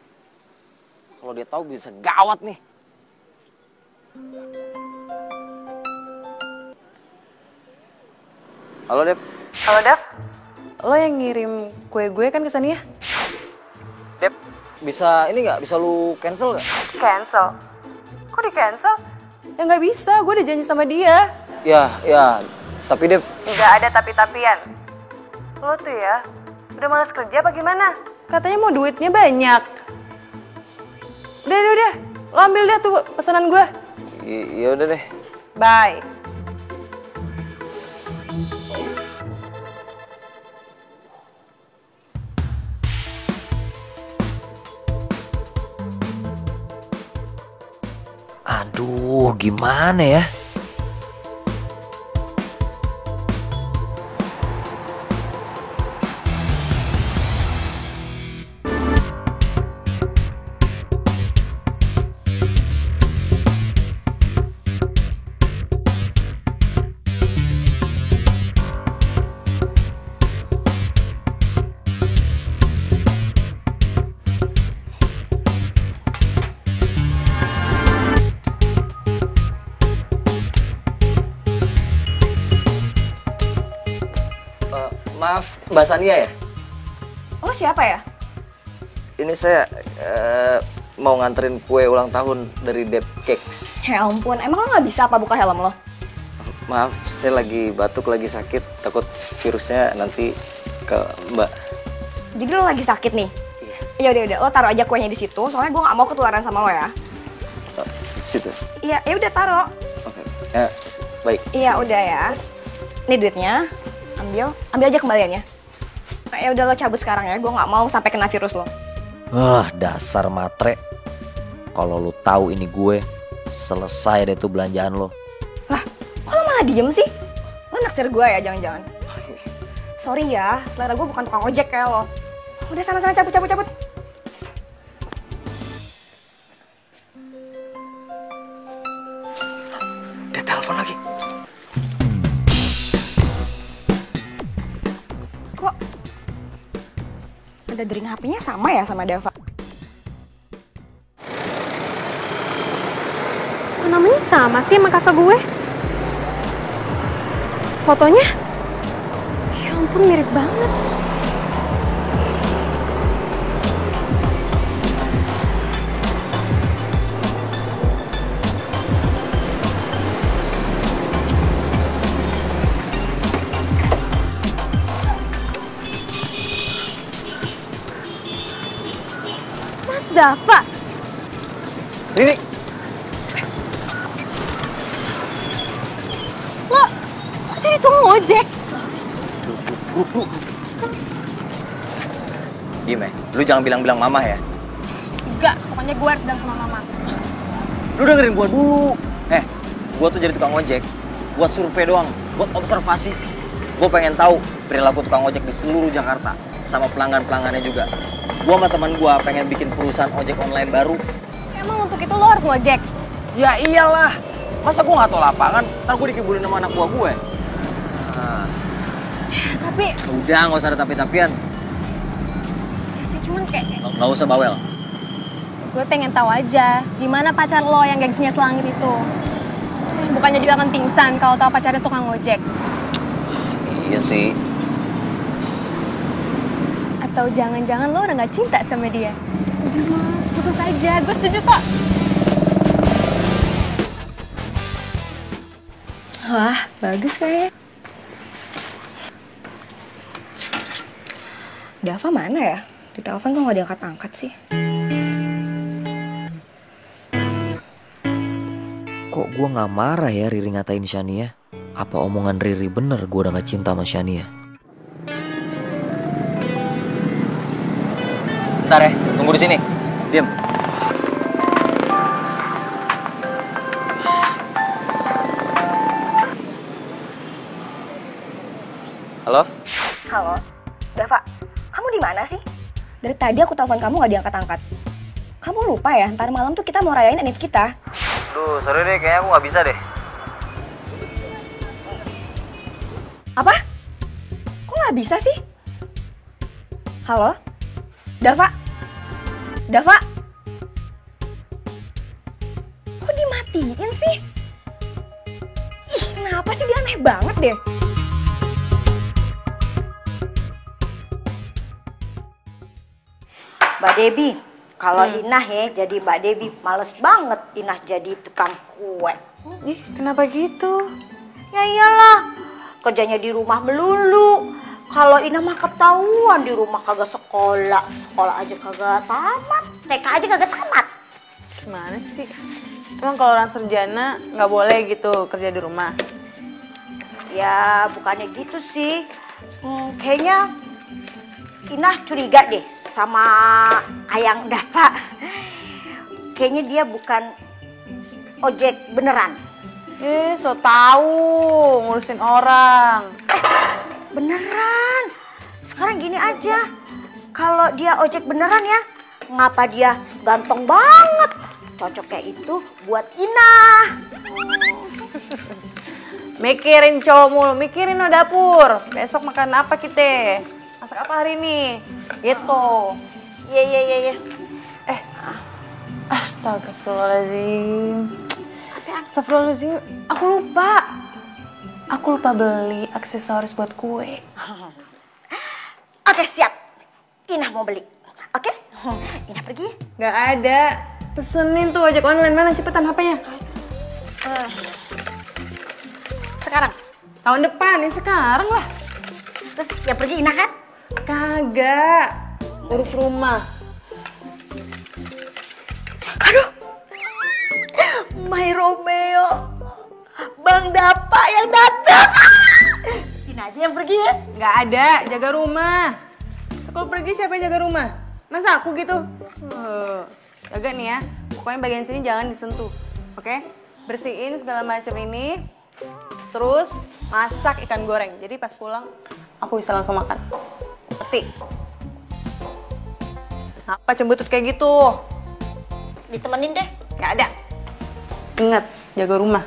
Kalau dia tahu bisa gawat nih. Halo, Dep. Halo, Dev. Lo yang ngirim kue gue kan ke Shania? Dep, bisa ini nggak? Bisa lu cancel nggak? Cancel? Kok di cancel? Ya nggak bisa, gue udah janji sama dia. Ya, tapi Dep. Nggak ada tapi-tapian. Lo tuh ya, udah malas kerja apa gimana? Katanya mau duitnya banyak. Udah. Lo ambil deh tuh pesanan gue. Ya udah deh. Bye. Aduh, gimana ya? Maaf, Mbak Shania ya? Lo siapa ya? Ini saya mau nganterin kue ulang tahun dari Dep Cakes. Ya ampun, emang lo nggak bisa apa buka helm lo? Maaf, saya lagi batuk, lagi sakit. Takut virusnya nanti ke Mbak. Jadi lo lagi sakit nih? Iya. Udah, lo taruh aja kuenya di situ. Soalnya gue nggak mau ketularan sama lo ya. Di situ. Iya, ya udah taruh. Oke. Ya, baik. Iya, udah ya. Nih duitnya. Ambil aja kembaliannya. Ya udah lo cabut sekarang ya. Gue nggak mau sampai kena virus lo. Wah, dasar matre. Kalau lu tahu ini gue, selesai deh tuh belanjaan lo. Lah, kok lo malah diem sih? Lo naksir gue ya jangan-jangan? Sorry ya, selera gue bukan tukang ojek kayak lo. Udah sana-sana cabut. Dia telepon lagi. Kok ada dering HP-nya sama ya sama Dava? Kok namanya sama sih sama kakak gue? Fotonya? Ya ampun mirip banget. Mas Dava. Riri. Lo jadi tukang ojek? Diem ya, lu jangan bilang-bilang mama ya. Enggak, pokoknya gue harus bilang sama mama. Lu dengerin gua dulu. Gua tuh jadi tukang ojek buat survei doang, buat observasi. Gua pengen tahu perilaku tukang ojek di seluruh Jakarta, sama pelanggan-pelanggannya juga. Gua sama teman gua pengen bikin perusahaan ojek online baru. Emang untuk itu lo harus ngojek? Ya iyalah, masa gua nggak tahu lapangan, ntar gua dikibulin sama anak buah gue. Nah. Tapi... Udah, nggak usah ada tapi-tapian. Ya sih, cuman kayak... Nggak usah bawel. Gue pengen tahu aja, gimana pacar lo yang gengsinya selangit itu? Bukannya dia akan pingsan kalau tahu pacarnya tukang ojek. Iya sih. Atau jangan-jangan lo udah gak cinta sama dia? Udah mas, putus aja. Gue setuju kok. Wah, bagus kayaknya. Dava mana ya? Di telepon kok gak diangkat-angkat sih? Kok gue nggak marah ya Riri ngatain Shania? Apa omongan Riri bener gue udah gak cinta sama Shania? Bentar ya, tunggu di sini. Diam. Halo? Halo, Dava, kamu di mana sih? Dari tadi aku telepon kamu gak diangkat-angkat. Kamu lupa ya, ntar malam tuh kita mau rayain Enif kita. Duh, sorry deh, kayaknya aku nggak bisa deh. Apa? Kok nggak bisa sih? Halo? Dava? Dava? Kok dimatiin sih? Ih, kenapa sih dia aneh banget deh? Mbak Debbie, kalau Inah ya jadi Mbak Debbie, males banget Inah jadi tukang kue. Ih, kenapa gitu? Ya iyalah, kerjanya di rumah melulu. Kalau Inah mah ketahuan di rumah kagak sekolah. Sekolah aja kagak tamat, TK aja kagak tamat. Gimana sih? Emang kalau orang sarjana nggak boleh gitu kerja di rumah? Ya bukannya gitu sih. Kayaknya Inah curiga deh sama Ayang Dava. Kayaknya dia bukan ojek beneran. So tahu ngurusin orang. Beneran. Sekarang gini aja. Kalau dia ojek beneran ya, ngapa dia ganteng banget? Cocok kayak itu buat Inah. Mikirin cowok mulu, mikirin no dapur. Besok makan apa kita? Masak apa hari ini? Gitu. Iya. Astagfirullahaladzim. Astagfirullahaladzim. Aku lupa beli aksesoris buat kue. Oke, siap. Inah mau beli. Oke? Inah pergi. Gak ada. Pesenin tuh ojek online, mana cepetan HP-nya. Sekarang? Tahun depan, ya sekarang lah. Terus yang pergi Inah kan? Kagak. Urus rumah. Aduh. My Romeo. Bang Dapa yang datang. Inah aja yang pergi ya? Gak ada, jaga rumah. Kalau pergi siapa yang jaga rumah? Masa aku gitu? Jaga nih ya. Pokoknya bagian sini jangan disentuh, oke? Bersihin segala macam ini, terus masak ikan goreng. Jadi pas pulang aku bisa langsung makan. Ngerti? Apa cembutut kayak gitu? Ditemenin deh. Gak ada. Ingat, jaga rumah.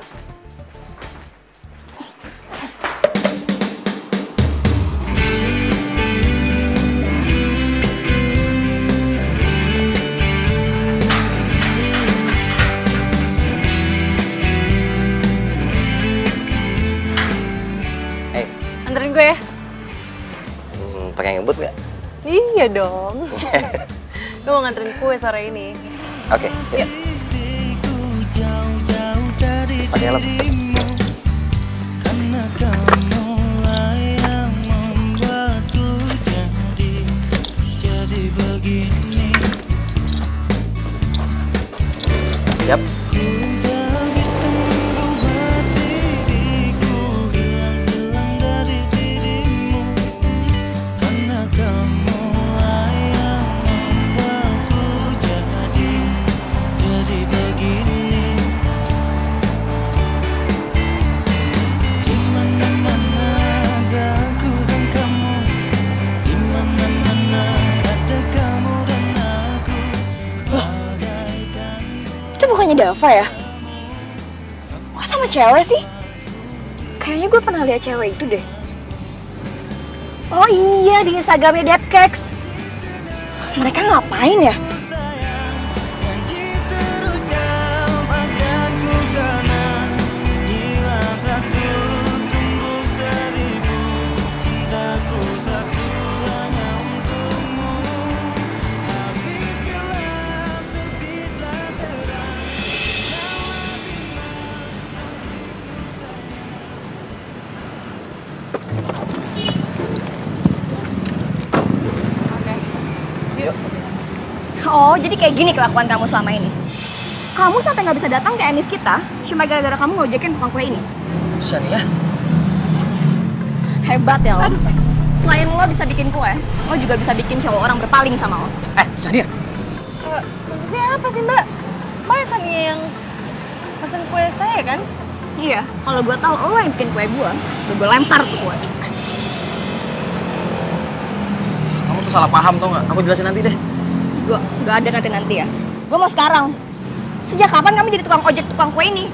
Anterin gue ya. Pakai ngebut nggak? Iya dong. Gue mau nganterin kue sore ini. Oke. Yuk. Pakai helm. Karena kamulah yang membuatku jadi begini. Yap. Bukannya Dava ya? Kok sama cewek sih? Kayaknya gue pernah lihat cewek itu deh. Oh iya, di Instagramnya Depkex. Mereka ngapain ya? Oh, jadi kayak gini kelakuan kamu selama ini. Kamu sampai nggak bisa datang ke Enis kita cuma gara-gara kamu ngojekin tukang kue ini. Shania. Hebat ya lo. Selain lo bisa bikin kue, lo juga bisa bikin cowok orang berpaling sama lo. Shania. Maksudnya apa sih Mbak? Mbak Sania yang pesen kue saya kan? Iya, kalau gue tahu lo yang bikin kue gue lempar tuh kue. Kamu tuh salah paham tau nggak? Aku jelasin nanti deh. Gue gak ada nanti ya. Gue mau sekarang. Sejak kapan kamu jadi tukang ojek tukang kue ini?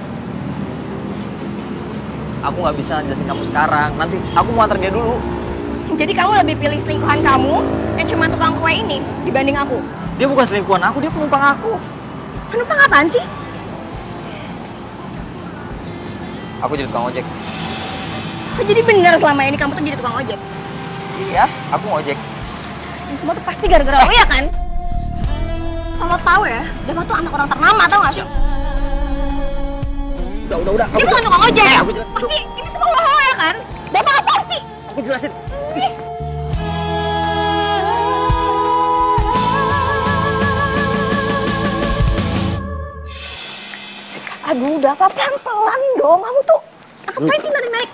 Aku nggak bisa jelasin kamu sekarang. Nanti aku mau antar dia dulu. Jadi kamu lebih pilih selingkuhan kamu yang cuma tukang kue ini dibanding aku? Dia bukan selingkuhan aku, dia penumpang aku. Penumpang apaan sih? Aku jadi tukang ojek. Oh, jadi bener selama ini kamu tuh jadi tukang ojek? Iya, aku ngojek. Ini semua tuh pasti gara-gara lo ya kan? Kalau tahu ya, Dava tuh anak orang ternama, tau gak sih? Udah. Dia bukan tukang ojek. Pasti ini semua lo ya kan? Dava apa sih? Aku jelasin. Aduh, Dava pelan-pelan dong. Kamu tuh ngapain sih narik-narik?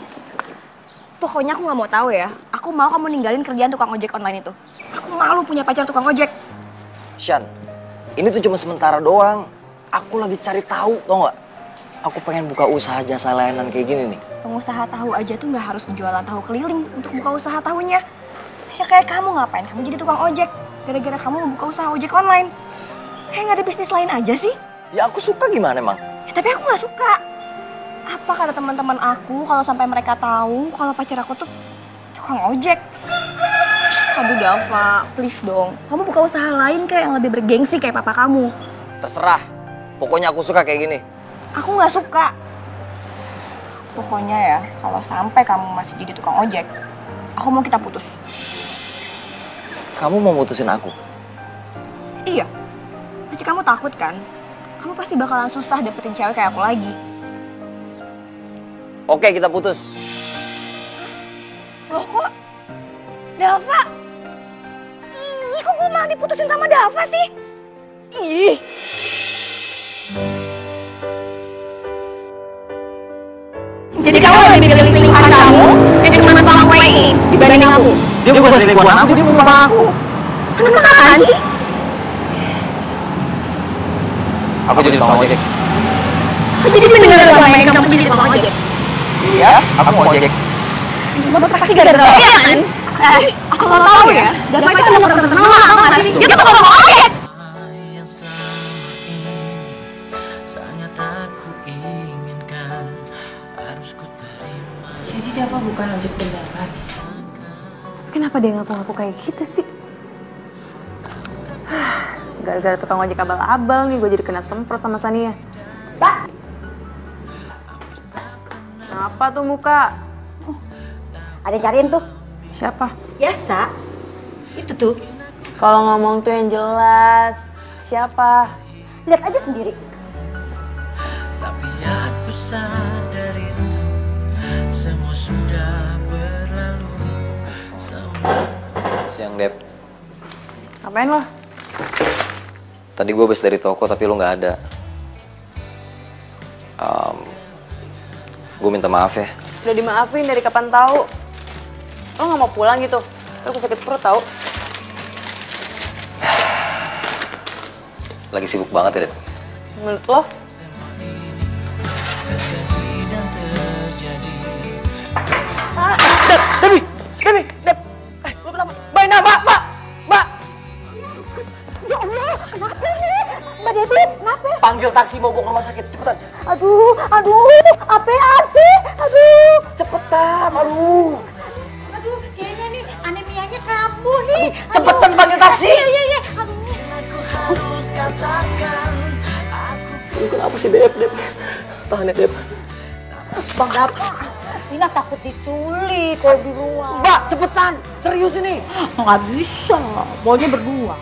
Pokoknya aku nggak mau tahu ya. Aku mau kamu ninggalin kerjaan tukang ojek online itu. Aku malu punya pacar tukang ojek. Shan, ini tuh cuma sementara doang. Aku lagi cari tahu, tau nggak? Aku pengen buka usaha jasa layanan kayak gini nih. Pengusaha tahu aja tuh nggak harus jualan tahu keliling untuk buka usaha tahunya. Ya kayak kamu ngapain? Kamu jadi tukang ojek. Gara-gara kamu mau buka usaha ojek online. Kayak nggak ada bisnis lain aja sih? Ya aku suka gimana emang? Ya, tapi aku nggak suka. Apa kata teman-teman aku kalau sampai mereka tahu kalau pacar aku tuh tukang ojek? Aduh Dava, please dong. Kamu buka usaha lain kayak yang lebih bergengsi kayak papa kamu. Terserah. Pokoknya aku suka kayak gini. Aku nggak suka. Pokoknya ya, kalau sampai kamu masih jadi tukang ojek, aku mau kita putus. Kamu mau mutusin aku? Iya. Pasti kamu takut kan? Kamu pasti bakalan susah dapetin cewek kayak aku lagi. Oke, kita putus. Loh kok? Dava? Ih, kok gue malah diputusin sama Dava sih? Ih. Jadi kamu lebih pilih selingkuhan kamu yang cuma tukang kue ini dibanding aku? Dia bukan selingkuhan aku, dia penumpang aku. Penumpang apaan sih? Aku jadi tukang ojek. Jadi beneran selama ini kamu jadi tukang ojek? Iya, aku mau ojek. Semua pasti gara-gara lo ya kan? Aku mau tahu ya, Dava itu nomor terkenal tau gak sih? Dia tuh tukang ojek! Sangat aku inginkan, harus ku terima. Jadi Dava bukan ojek beneran. Kenapa dia ngaku-ngaku kayak gitu sih? Gara-gara tukang ojek abal-abal nih gue jadi kena semprot sama Sania. Mbak, Apa tuh muka? ada yang cariin tuh. Siapa? Biasa. Itu tuh. Kalau ngomong tuh yang jelas. Siapa? Lihat aja sendiri. Tapi aku sadar itu semua sudah berlalu. Siang, Dep. Ngapain lo? Tadi gue habis dari toko tapi lo nggak ada. Gue minta maaf ya. Udah dimaafin dari kapan tahu? Lo nggak mau pulang gitu? Lo sakit perut tau? Lagi sibuk banget ya, Dep. Menurut lo? Dep, lo kenapa? Mbak! Ya Allah, kenapa nih? Mbak Devi, kenapa? Panggil taksi mau bawa ke rumah sakit, cepetan. Aduh, apaan sih? Aduh. Cepetan, aduh. Aduh, kayaknya nih anemianya kambuh nih. Cepetan panggil taksi. Iya. Aduh. Aduh, kenapa sih, Dep? Tahan ya, Dep. Bang Dapa, Tina takut diculik kalau di luar. Mbak, cepetan. Serius ini. Nggak bisa, maunya berdua.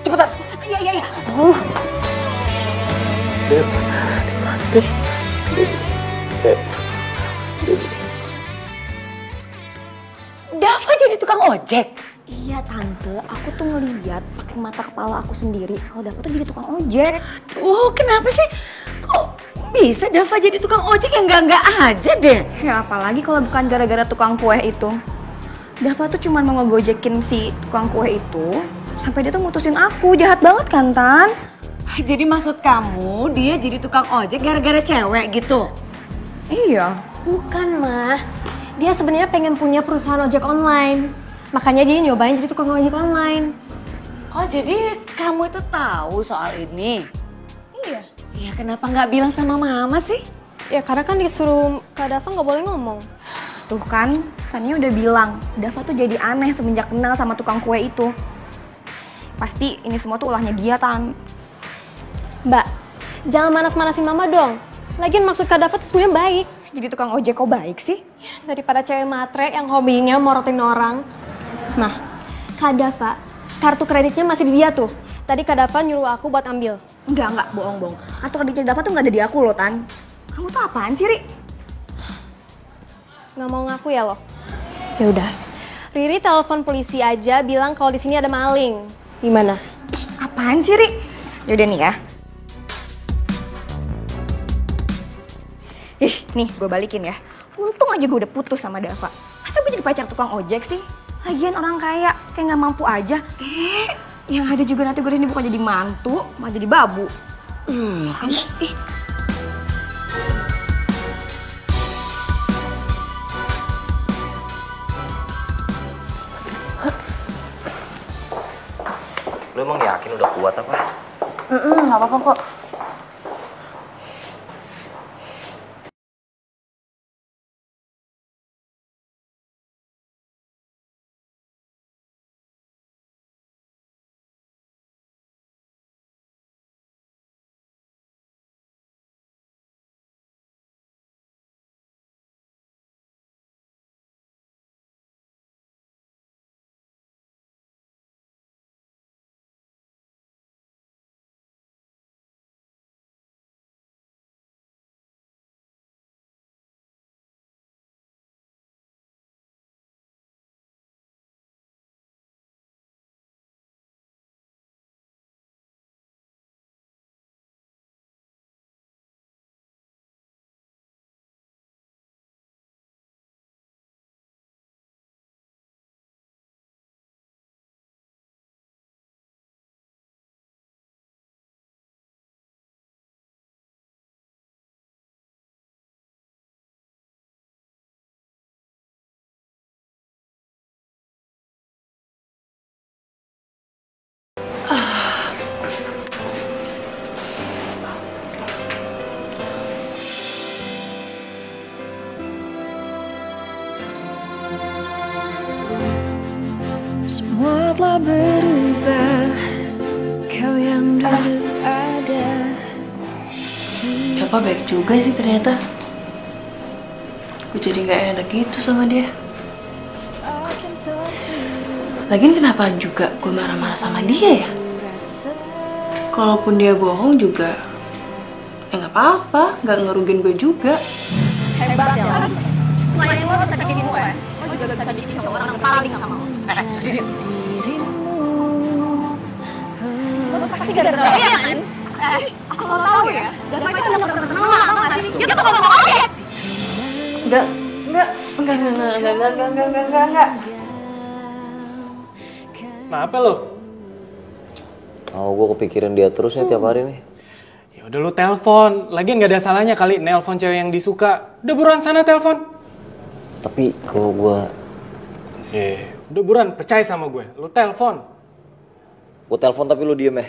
Cepetan. Iya. Dep. Dava jadi tukang ojek? Iya tante, aku tuh ngeliat pakai mata kepala aku sendiri kalau Dava tuh jadi tukang ojek. Oh, kenapa sih? Kok bisa Dava jadi tukang ojek yang enggak aja deh? Ya apalagi kalau bukan gara-gara tukang kue itu. Dava tuh cuma mau ngegojekin si tukang kue itu sampai dia tuh mutusin aku. Jahat banget kan, Tan? Jadi maksud kamu dia jadi tukang ojek gara-gara cewek gitu? Iya. Bukan, Mah. Dia sebenarnya pengen punya perusahaan ojek online. Makanya dia nyobain jadi tukang ojek online. Oh, jadi kamu itu tahu soal ini? Iya. Ya kenapa nggak bilang sama mama sih? Ya karena kan disuruh Kak Dava nggak boleh ngomong. Tuh kan, Sania udah bilang, Dava tuh jadi aneh semenjak kenal sama tukang kue itu. Pasti ini semua tuh ulahnya dia, Tan. Mbak, jangan manas-manasin Mama dong. Lagian maksud Kak Dava tuh sebenarnya baik. Jadi tukang ojek kok baik sih? Daripada cewek matre yang hobinya morotin orang. Nah, Kak Dava, kartu kreditnya masih di dia tuh. Tadi Kak Dava nyuruh aku buat ambil. Enggak, bohong. Kartu kreditnya Dava tuh nggak ada di aku loh, Tan. Kamu tuh apaan sih, Ri? Nggak mau ngaku ya lo? Ya udah. Riri telepon polisi aja bilang kalau di sini ada maling. Gimana? Apaan sih, Ri? Yaudah nih ya. Nih gue balikin ya. Untung aja gue udah putus sama Dava. Masa gue jadi pacar tukang ojek sih? Lagian orang kaya, kayak gak mampu aja. Yang ada juga nanti gue ini bukan jadi mantu, malah jadi babu. Kamu, Lu emang yakin udah kuat apa? Nggak apa-apa kok. Dava baik juga sih ternyata. Gue jadi gak enak gitu sama dia. Lagian kenapa juga gue marah-marah sama dia ya? Kalaupun dia bohong juga, ya nggak apa-apa, nggak ngerugin gue juga. Hebat ya lo. Selain lo bisa bikin gue, lo juga bisa bikin cowok orang paling sama lo. Lo pasti gara-gara dia kan? Asal lo tau ya, Dava itu udah terkenal tau gak sih? Dia tuh kalau ngomongin. Enggak. Kenapa lo? Oh, gue kepikiran dia terus nih tiap hari nih. Ya udah lo telepon. Lagian gak ada salahnya kali nelpon cewek yang disuka. Udah buruan sana telepon. Tapi kalau gue... udah buruan, percaya sama gue. Lo telepon. Gue telepon tapi lo diem ya.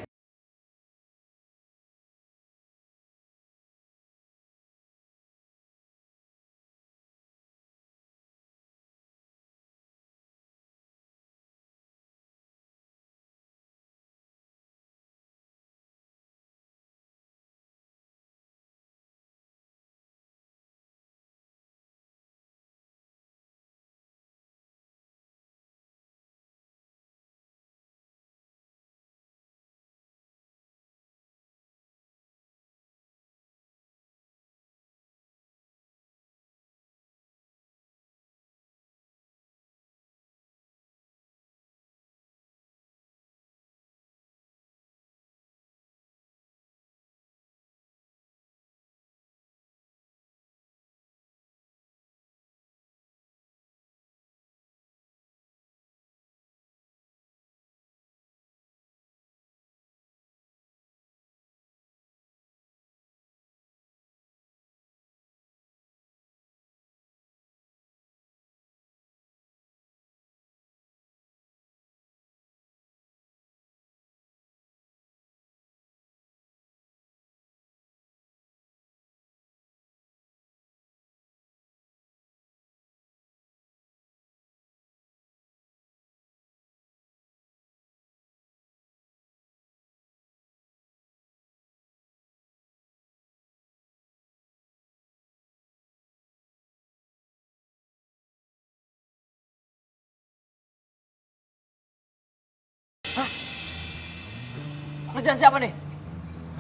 Kerjaan siapa nih?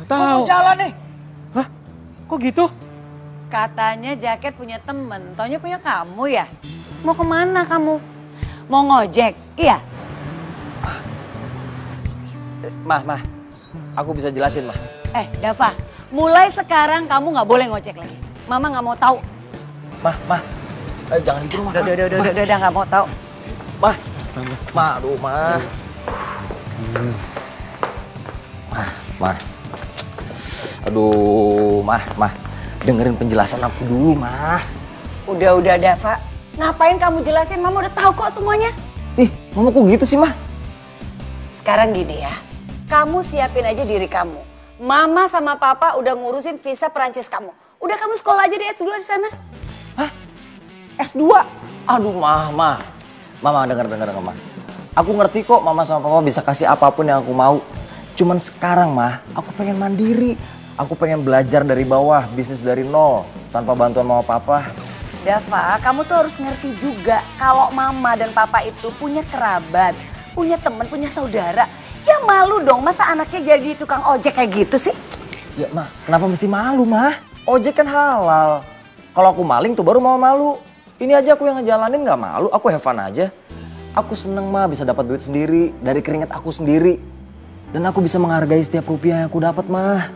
Gak tahu. Mau jalan nih? Hah? Kok gitu? Katanya jaket punya temen, taunya punya kamu ya? Mau kemana kamu? Mau ngojek? Iya? Mah, aku bisa jelasin, Mah. Dava, mulai sekarang kamu nggak boleh ngojek lagi. Mama nggak mau tahu. Mah, jangan gitu, Mah. Udah nggak mau tahu. Mah, aduh, Mah. Mah. Aduh, Mah. Dengerin penjelasan aku dulu, Mah. Udah, Dava. Ngapain kamu jelasin? Mama udah tahu kok semuanya. Ih, Mama kok gitu sih, Mah? Sekarang gini ya, kamu siapin aja diri kamu. Mama sama Papa udah ngurusin visa Perancis kamu. Udah kamu sekolah aja di S2 di sana. Hah? S2? Aduh, Mah. Mama, denger, Mah. Aku ngerti kok Mama sama Papa bisa kasih apapun yang aku mau. Cuman sekarang, Mah, aku pengen mandiri. Aku pengen belajar dari bawah, bisnis dari nol, tanpa bantuan Mama Papa. Dava, kamu tuh harus ngerti juga kalau Mama dan Papa itu punya kerabat, punya teman, punya saudara. Ya malu dong, masa anaknya jadi tukang ojek kayak gitu sih? Ya, Mah, kenapa mesti malu, Mah? Ojek kan halal. Kalau aku maling tuh baru mau malu. Ini aja aku yang ngejalanin gak malu, aku have fun aja. Aku seneng, Mah, bisa dapat duit sendiri, dari keringat aku sendiri. Dan aku bisa menghargai setiap rupiah yang aku dapat, Mah.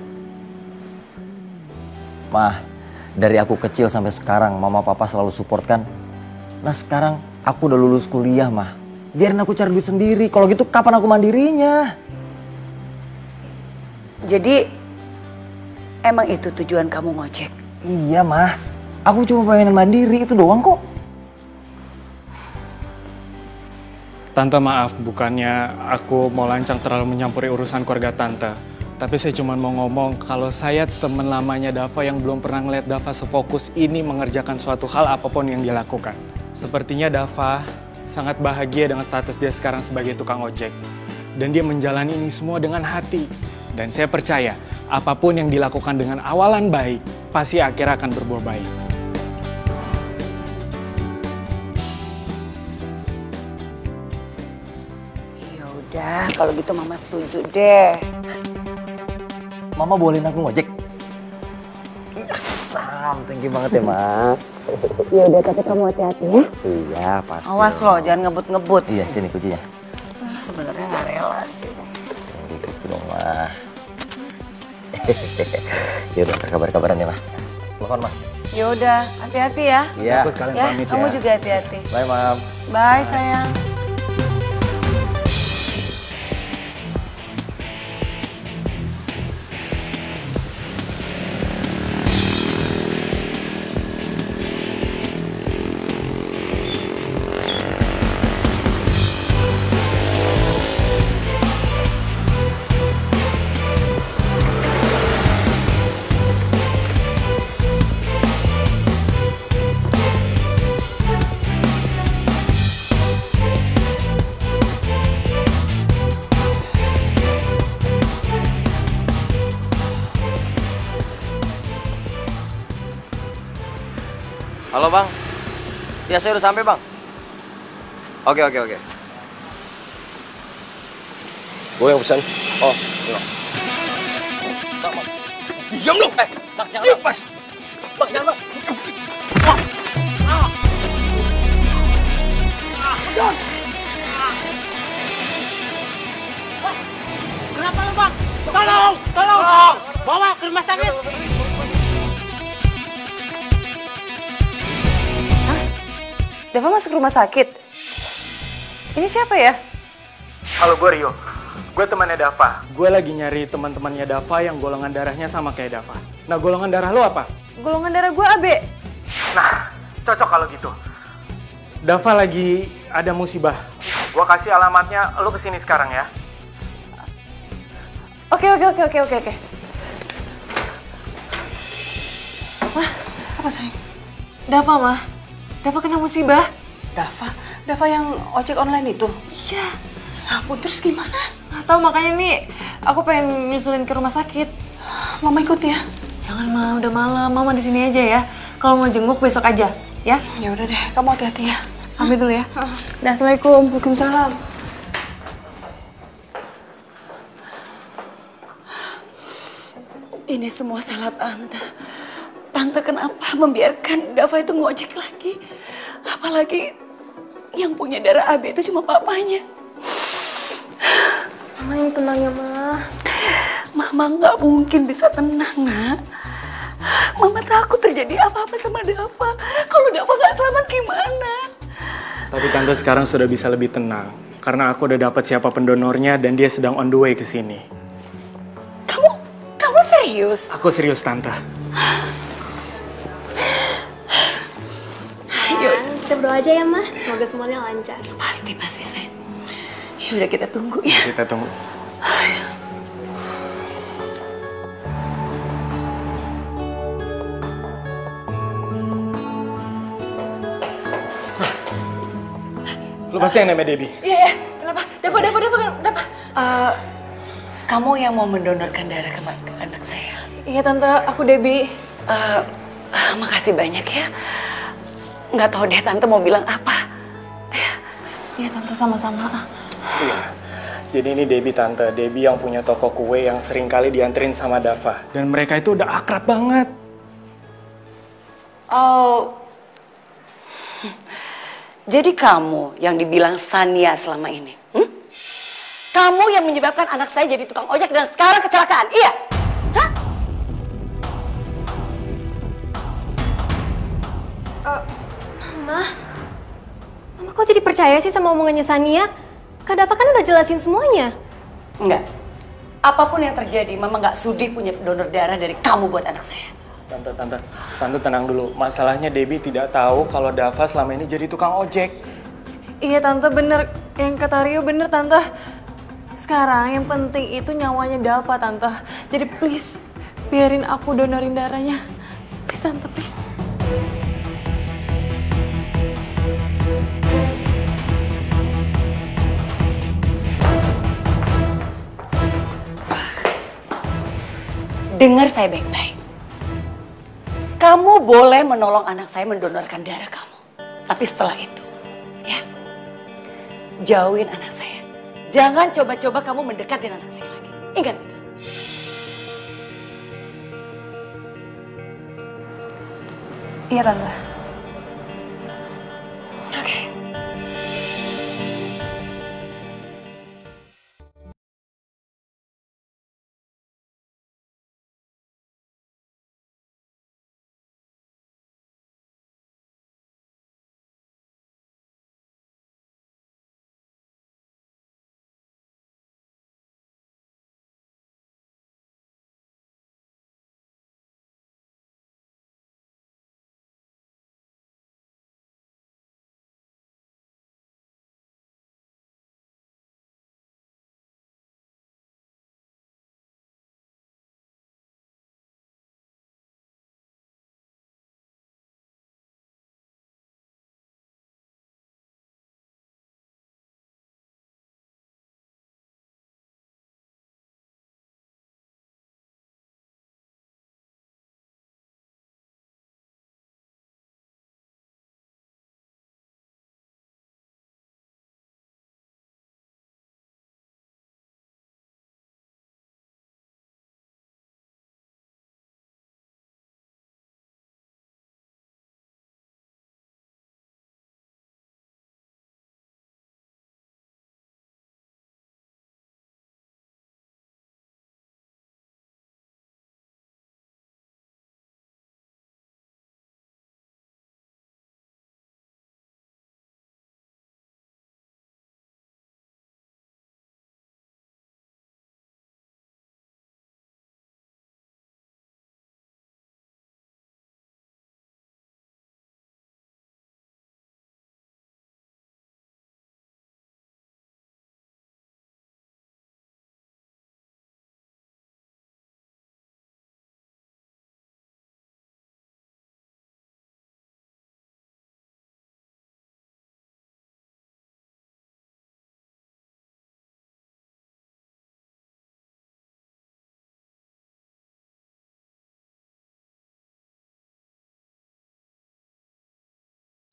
Mah, dari aku kecil sampai sekarang Mama Papa selalu support kan. Nah sekarang aku udah lulus kuliah, Mah. Biarin aku cari duit sendiri. Kalau gitu kapan aku mandirinya? Jadi emang itu tujuan kamu ngojek? Iya, Mah. Aku cuma pengen mandiri, itu doang kok. Tante maaf, bukannya aku mau lancang terlalu menyampuri urusan keluarga Tante. Tapi saya cuma mau ngomong kalau saya teman lamanya Dava yang belum pernah ngeliat Dava sefokus ini mengerjakan suatu hal apapun yang dia lakukan. Sepertinya Dava sangat bahagia dengan status dia sekarang sebagai tukang ojek. Dan dia menjalani ini semua dengan hati. Dan saya percaya apapun yang dilakukan dengan awalan baik, pasti akhirnya akan berbuah baik. Ya udah, kalau gitu Mama setuju deh. Mama bolehin aku ngojek? Yes, thank you banget ya, Ma. Ya udah, tapi kamu hati-hati ya. Iya, pasti. Awas loh, jangan ngebut-ngebut. Iya, sini kuncinya. Sebenarnya nggak rela sih. Gitu dong, Ma. Ya udah, kabar-kabaran ya, Ma. Telepon, Ma. Ya udah, hati-hati ya. Iya. Aku sekalian Ya, pamit kamu ya. juga hati-hati. Bye, Mam. Bye sayang. Halo, Bang. Ya, saya udah sampai, Bang. Oke. Gue yang pesan. Oh, iya. Bang. Diam lu! Bang, jangan, Bang. Bang, jangan, Bang. John! Kenapa lu, Bang? Tolong! Bawa ke rumah sakit! Dava masuk rumah sakit? Ini siapa ya? Halo, gue Rio. Gue temannya Dava. Gue lagi nyari teman-temannya Dava yang golongan darahnya sama kayak Dava. Nah, golongan darah lo apa? Golongan darah gue AB. Nah, cocok kalau gitu. Dava lagi ada musibah. Gue kasih alamatnya, lo kesini sekarang ya. Oke. Mah, Apa, sayang? Dava, Mah. Dava kena musibah. Dava yang ojek online itu? Iya. Ya ampun, terus gimana? Nggak tahu, makanya nih aku pengen nyusulin ke rumah sakit. Mama ikut ya? Jangan, Ma, udah malam. Mama di sini aja ya. Kalau mau jenguk besok aja, ya? Ya udah deh, kamu hati-hati ya. Pamit dulu ya. Dah, Assalamualaikum. Waalaikumsalam. Ini semua salah Tante. Tante kenapa membiarkan Dava itu ngojek lagi? Apalagi yang punya darah AB itu cuma papanya. Mama yang tenang ya, Ma. Mama nggak mungkin bisa tenang, Nak. Mama takut terjadi apa-apa sama Dava. Kalau Dava nggak selamat gimana? Tapi Tante sekarang sudah bisa lebih tenang. Karena aku udah dapat siapa pendonornya dan dia sedang on the way ke sini. Kamu serius? Aku serius, Tante. Sayang, kita berdoa aja ya, Ma. Semoga semuanya lancar. Pasti, sayang. Ya udah, kita tunggu ya. Kita tunggu. Lu pasti yang namanya Debbie? Iya. Kenapa? Dava. Kamu yang mau mendonorkan darah ke anak saya? Iya, Tante. Aku Debbie. Makasih banyak ya. Nggak tahu deh Tante mau bilang apa. Iya, Tante, sama-sama. Iya. Jadi ini Debbie, Tante. Debbie yang punya toko kue yang sering kali dianterin sama Dava. Dan mereka itu udah akrab banget. Oh. Jadi kamu yang dibilang Sania selama ini? Kamu yang menyebabkan anak saya jadi tukang ojek dan sekarang kecelakaan, iya? Hah? Mama kok jadi percaya sih sama omongannya Sania? Kak Dava kan udah jelasin semuanya. Enggak. Apapun yang terjadi, Mama nggak sudi punya donor darah dari kamu buat anak saya. Tante tenang dulu. Masalahnya Debbie tidak tahu kalau Dava selama ini jadi tukang ojek. Iya, Tante, bener. Yang kata Rio bener, Tante. Sekarang yang penting itu nyawanya Dava, Tante. Jadi please, biarin aku donorin darahnya. Please, Tante, please. dengar saya baik-baik. Kamu boleh menolong anak saya mendonorkan darah kamu. Tapi setelah itu, ya, jauhin anak saya. Jangan coba-coba kamu mendekatin anak saya lagi. Ingat itu. Iya, Tante. Oke.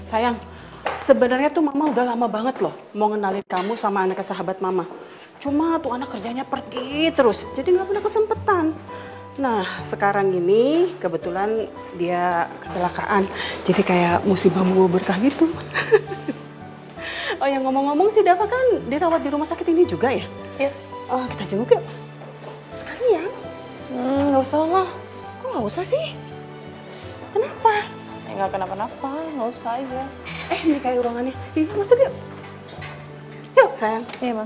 Sayang, sebenarnya tuh Mama udah lama banget loh mau ngenalin kamu sama anak sahabat Mama. Cuma tuh anak kerjanya pergi terus, jadi nggak pernah kesempatan. Nah, sekarang ini kebetulan dia kecelakaan, jadi kayak musibah membawa berkah gitu. Oh yang ngomong-ngomong sih Dava kan dirawat di rumah sakit ini juga ya? Yes. Oh kita jenguk yuk. Sekalian. Nggak usah, Mama. Kok nggak usah sih? Kenapa? Nggak kenapa-napa, nggak usah aja. Ini kayak ruangannya. Ih, masuk yuk. Yuk sayang. Iya, Ma.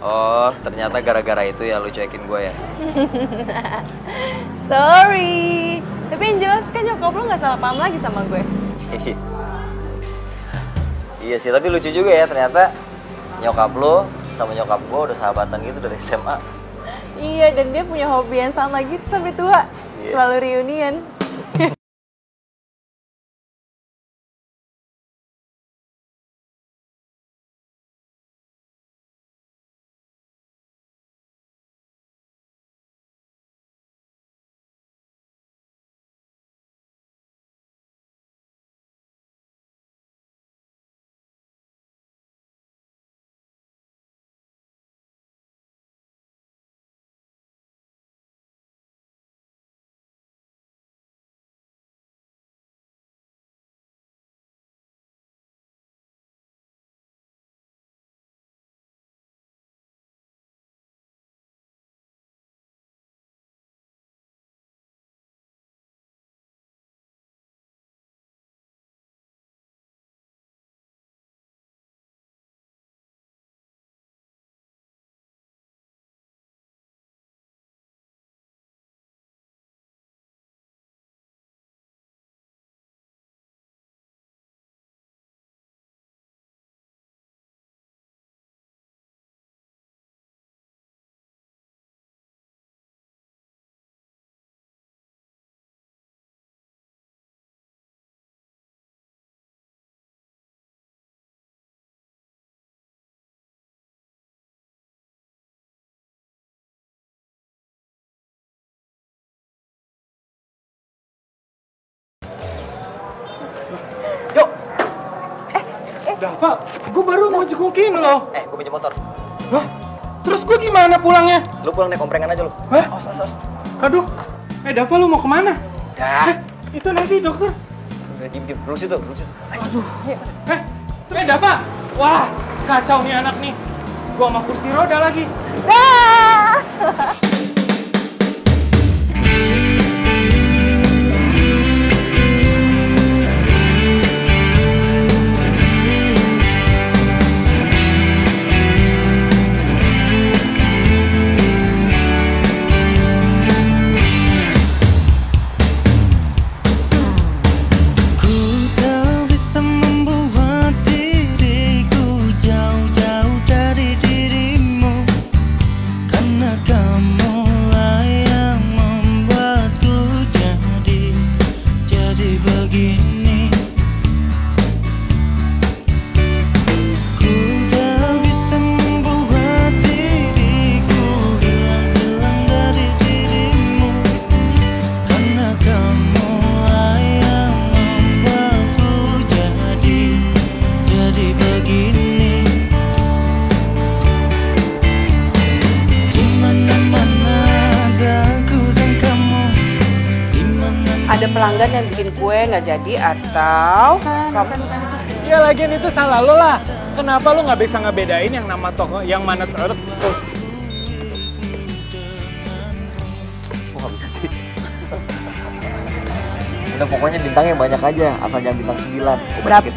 Oh, ternyata gara-gara itu ya lu cuekin gue ya? Sorry. Tapi yang jelas kan nyokap lu gak salah paham lagi sama gue. Iya sih, tapi lucu juga ya ternyata nyokap lu sama nyokap gue udah sahabatan gitu dari SMA. Iya, dan dia punya hobi yang sama gitu sampai tua. Iya. Selalu reunian. Dava, gue baru mau jengukin lo. Gue pinjam motor. Hah? Terus gue gimana pulangnya? Lu pulang naik komprengan aja lu. Hah? Aduh, Dava lu mau kemana? Dah. Itu nanti dokter. Diem, dulu situ. Aduh. Dava, wah kacau nih anak nih. Gua sama kursi roda lagi. Ada pelanggan yang bikin kue nggak jadi atau kamu? Ya lagian itu salah lo lah. Kenapa lo nggak bisa ngebedain yang nama toko yang mana tuh? Kok nggak bisa sih? Udah pokoknya bintangnya banyak aja, asal jangan bintang 9. Berapa?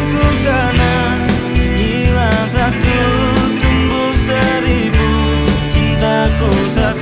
Ku kena hilang satu, tumbuh 1000, cintaku satu.